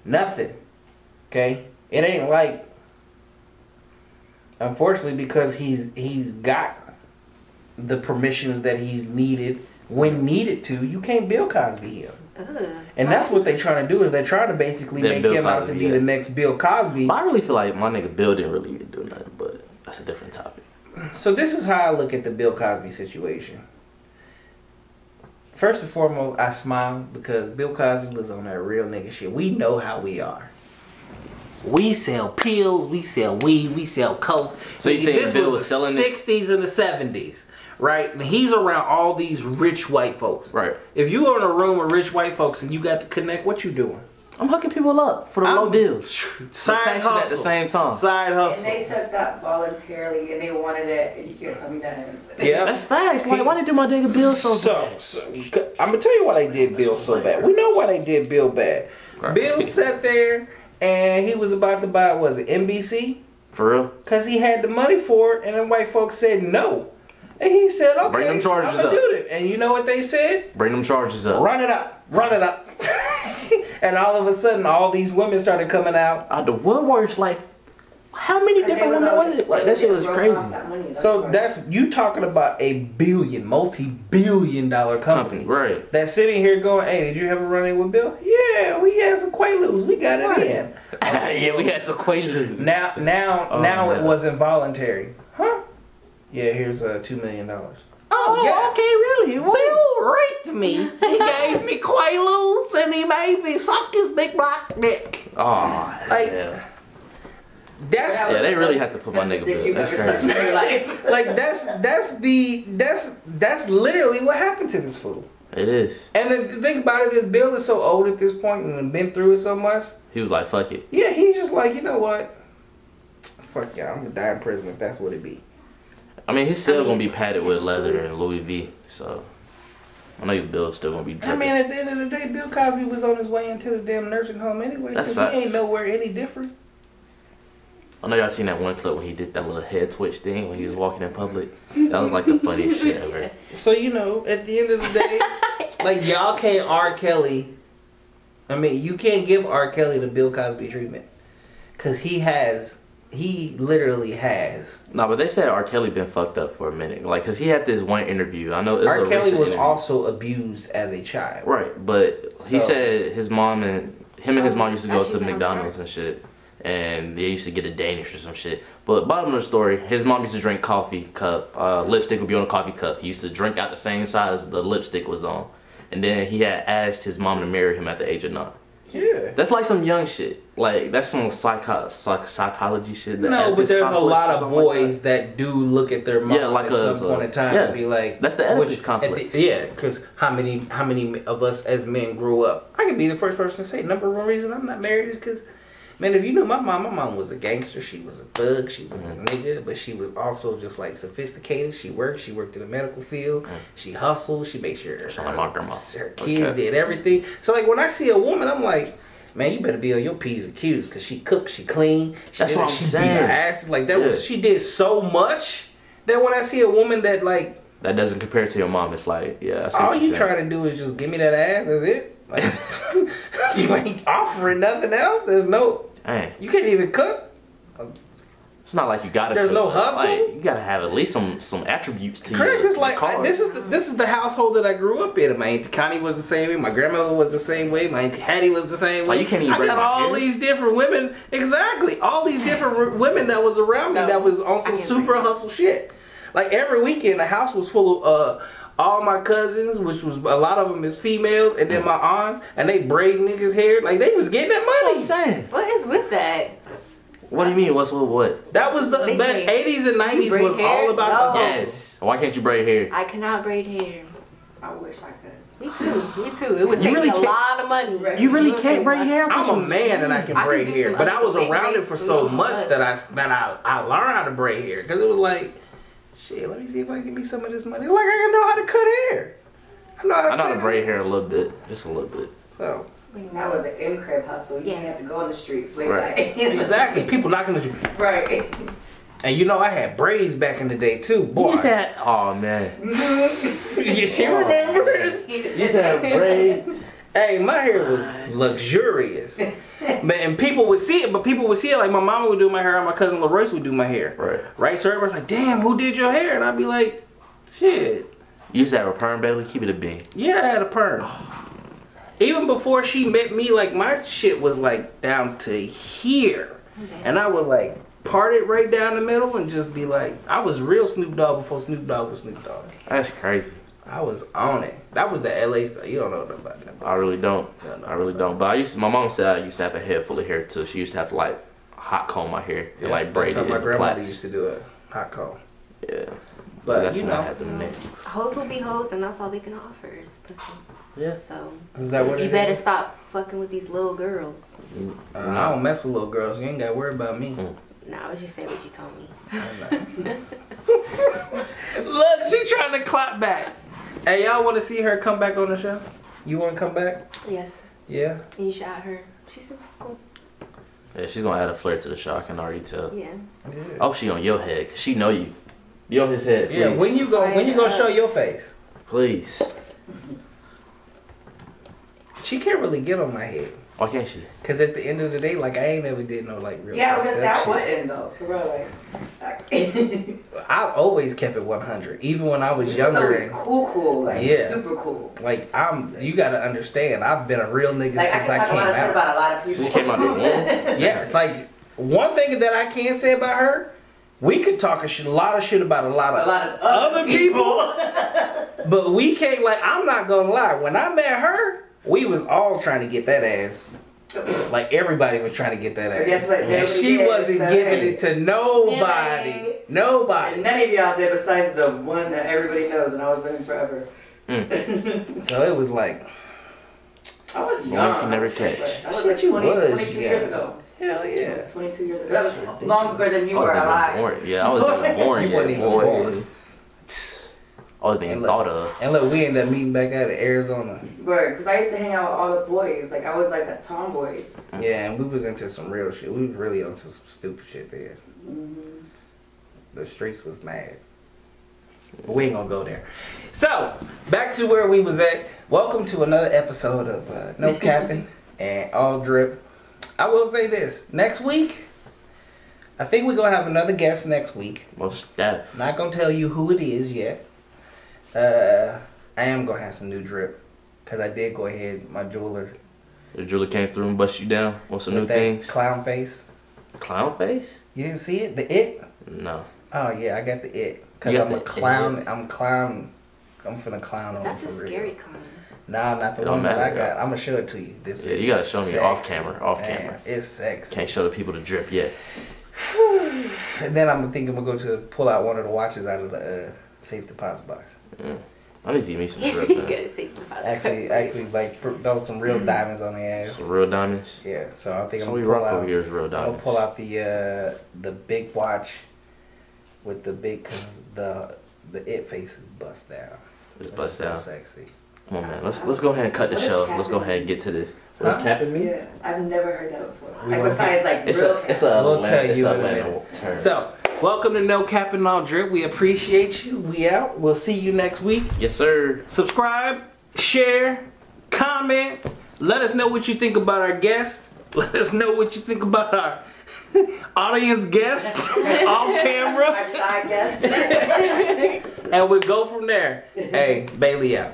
nothing. Okay, it ain't like, unfortunately, because he's got the permissions that he's needed when needed to. You can't Bill Cosby him. And that's what they trying to do, is they're trying to basically make him out to be the next Bill Cosby. But I really feel like my nigga Bill didn't really do nothing, but that's a different topic. So this is how I look at the Bill Cosby situation. First and foremost, I smile because Bill Cosby was on that real nigga shit. We know how we are. We sell pills, we sell weed, we sell coke. So you think this Bill was was the selling 60s and the 70s, right? And he's around all these rich white folks. Right. If you are in a room with rich white folks and you got to connect, what you doing? I'm hooking people up for the low deals. Side hustle at the same time. Side hustle. And they took that voluntarily, and they wanted it, and you can't tell me nothing. Yeah, that's facts. Like, why they do my nigga Bill so bad? So I'm gonna tell you why they did Bill so bad. We know why they did Bill bad. Right. Bill sat there and he was about to buy, was it NBC? For real? Because he had the money for it, and then white folks said no. And he said, okay, bring them charges I'm gonna up. do it. And you know what they said? Bring them charges up. Run it up. Run it up. And all of a sudden, all these women started coming out. The woodworks, like, how many different women was it? Like, that shit was crazy. So that's, you talking about a multi-billion-dollar company. Right. That's sitting here going, hey, did you ever run in with Bill? Yeah, we had some Quaaludes. We got it in. Yeah, we had some Quaaludes. Now it wasn't voluntary. Huh? Yeah, here's $2 million. Oh, yeah. Okay, really? Bill raped me. He gave me Quaaludes and he made me suck his big black dick. Oh, like, yeah. That's they really have to put my nigga Bill. That's crazy. Like that's literally what happened to this fool. It is. And the thing about it is, Bill is so old at this point and been through it so much. He was like, fuck it. Yeah, he's just like, you know what? Fuck yeah, I'm gonna die in prison if that's what it be. I mean, he's still gonna be padded with leather and Louis V. So I know Bill's still gonna be dripping. I mean, at the end of the day, Bill Cosby was on his way into the damn nursing home anyway. That's so facts. He ain't nowhere any different. I know y'all seen that one clip when he did that little head twitch thing when he was walking in public. That was like the funniest shit ever. So, you know, at the end of the day, like, y'all can't R. Kelly. I mean, you can't give R. Kelly the Bill Cosby treatment. Because he literally has. No, but they said R. Kelly been fucked up for a minute. Like, because he had this one interview. I know it was R. Kelly was interview. also abused as a child. Right, but he said his mom and his mom used to go to McDonald's and shit. And they used to get a Danish or some shit. But bottom of the story, his mom used to drink coffee cup. Lipstick would be on a coffee cup. He used to drink out the same size the lipstick was on. And then he had asked his mom to marry him at the age of 9. Yeah. That's like some young shit. Like, that's some psychology shit. No, but there's a lot of boys that do look at their mom at some point in time and be like... That's the Oedipus complex. Because how many of us as men grew up? I could be the first person to say, number one reason I'm not married is because... Man, if you know my mom was a gangster. She was a thug. She was a nigga, but she was also just like sophisticated. She worked in the medical field. She hustled. She made sure her kids did everything. So like when I see a woman, I'm like, man, you better be on your P's and Q's because she cooked, she cleaned. That's what I'm saying. Beat her asses. Like that was, she did so much that when I see a woman that like that doesn't compare to your mom, it's like, yeah. I see all you trying to do is just give me that ass. That's it. Like you ain't offering nothing else. There's no. Dang. You can't even cook. It's not like you gotta. There's no hustle. Like, you gotta have at least some attributes to you. Correct. It's like this is the household that I grew up in. My auntie Connie was the same way. My grandmother was the same way. My auntie Hattie was the same way. You can't even I got all these different women. Exactly. All these different women that was around me that was on some super hustle shit. Like every weekend, the house was full of all my cousins, which was a lot of them is females, and then my aunts, and they braid niggas' hair. Like they was getting that money. That's what I'm saying. What is with that? What do you mean? What's with what? That was the 80s and 90s was all about the hustle. Yes. Why can't you braid hair? I cannot braid hair. I wish I could. Me too. Me too. It would take me a lot of money. You really can't braid hair? I'm a man and I can braid hair, but I was around it for so much that I learned how to braid hair because it was like, shit. Let me see if I can give me some of this money. It's like I know how to cut hair. I know how to braid hair a little bit, just a little bit. So. That was an in-crib hustle. You didn't have to go on the streets late right. night. Exactly. People knocking the street. Right. And you know I had braids back in the day too, boy. You said, oh man. Yeah, she remembers. You said braids. Hey, my hair was luxurious. Man, people would see it, but people would see it like my mama would do my hair and my cousin LaRoyce would do my hair. Right. So everybody's like, damn, who did your hair? And I'd be like, shit. You used to have a perm, Bailey? Keep it a bean. Yeah, I had a perm. Even before she met me, like my shit was like down to here. Okay. And I would like part it right down the middle and just be like, I was real Snoop Dogg before Snoop Dogg was Snoop Dogg. That's crazy. I was on it. That was the LA stuff. You don't know nothing about that. I really don't. I really don't. But my mom said I used to have a head full of hair too. She used to have to like hot comb my hair and like braid it. That's how my grandmother used to do it. Hot comb. Yeah. But that's you what know, I had to make. Hoes will be hoes, and that's all they can offer is pussy. Yeah. So is that what you better stop fucking with these little girls. I don't mess with little girls. You ain't got to worry about me. Nah, I was just saying what you told me. Look, she trying to clap back. Hey, y'all want to see her come back on the show? You want to come back? Yes. Yeah. And you should add her. She seems cool. Yeah, she's gonna add a flair to the show. I can already tell. Yeah. Oh, she on your head, 'cause she know you. You on his head, please. Yeah. When you gonna show your face? Please. She can't really get on my head. Why can't she? Cause at the end of the day, like I ain't never did no like real. Yeah, I was gonna say I wouldn't though. For real, like. I always kept it 100, even when I was younger. It's cool, like super cool. Like you gotta understand, I've been a real nigga since I came out. I can talk a lot of shit about a lot of people. She came out the womb. Yeah, it's like one thing that I can say about her. We could talk a lot of shit about a lot of other people, but we can't. Like I'm not gonna lie, when I met her. We was all trying to get that ass. Like everybody was trying to get that ass. And she wasn't giving it to nobody. Nobody. And none of y'all did besides the one that everybody knows and I was with him forever. So it was like I was young. You can never catch. I was like 22 years ago. Hell yeah. It was 22 years ago. That was longer than you were alive. Yeah, I wasn't even born yet. You wasn't even born. I wasn't even thought of. And look, we ended up meeting back out of Arizona. Right, because I used to hang out with all the boys. Like, I was like a tomboy. Yeah, and we was into some real shit. We was really onto some stupid shit there. Mm-hmm. The streets was mad. But we ain't gonna go there. So, back to where we was at. Welcome to another episode of No Capping and All Drip. I will say this. Next week, I think we're gonna have another guest next week. Most definitely. Not gonna tell you who it is yet. I am gonna have some new drip because I did go ahead. My jeweler. The jeweler came through and bust you down with some new things. Clown face. Clown face? You didn't see it? The it? No. Oh yeah, I got the it because I'm a clown. I'm clown. I'm finna clown on. That's a scary clown. Nah, not the one that I got. I'm gonna show it to you. This you gotta show me off camera. Off camera. It's sexy. Can't show the people the drip yet. And then I'm thinking we'll go to pull out one of the watches out of the safe deposit box. I need to give me some drip. Actually, like throw some real diamonds on the ass. Some real diamonds. Yeah. So I think I'm gonna pull out. Here's real diamonds. I'll pull out the big watch with the big, cause the it face is bust down. It's bust down. So sexy. Come on, man. Let's go ahead and cut the show. Let's go ahead and get to this. What's capping me? Yeah, I've never heard that before. Like besides like we'll tell you in a minute. So, welcome to No Capping All Drip. We appreciate you. We out. We'll see you next week. Yes, sir. Subscribe, share, comment. Let us know what you think about our guest. Let us know what you think about audience guest off camera. Our side guest. And we go from there. Hey, Bailey out.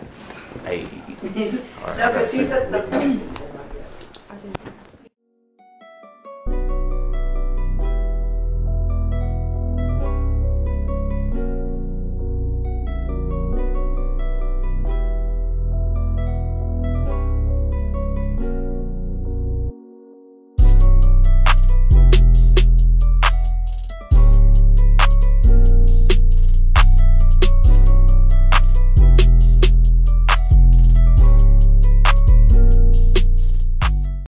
Hey. No, because he said something.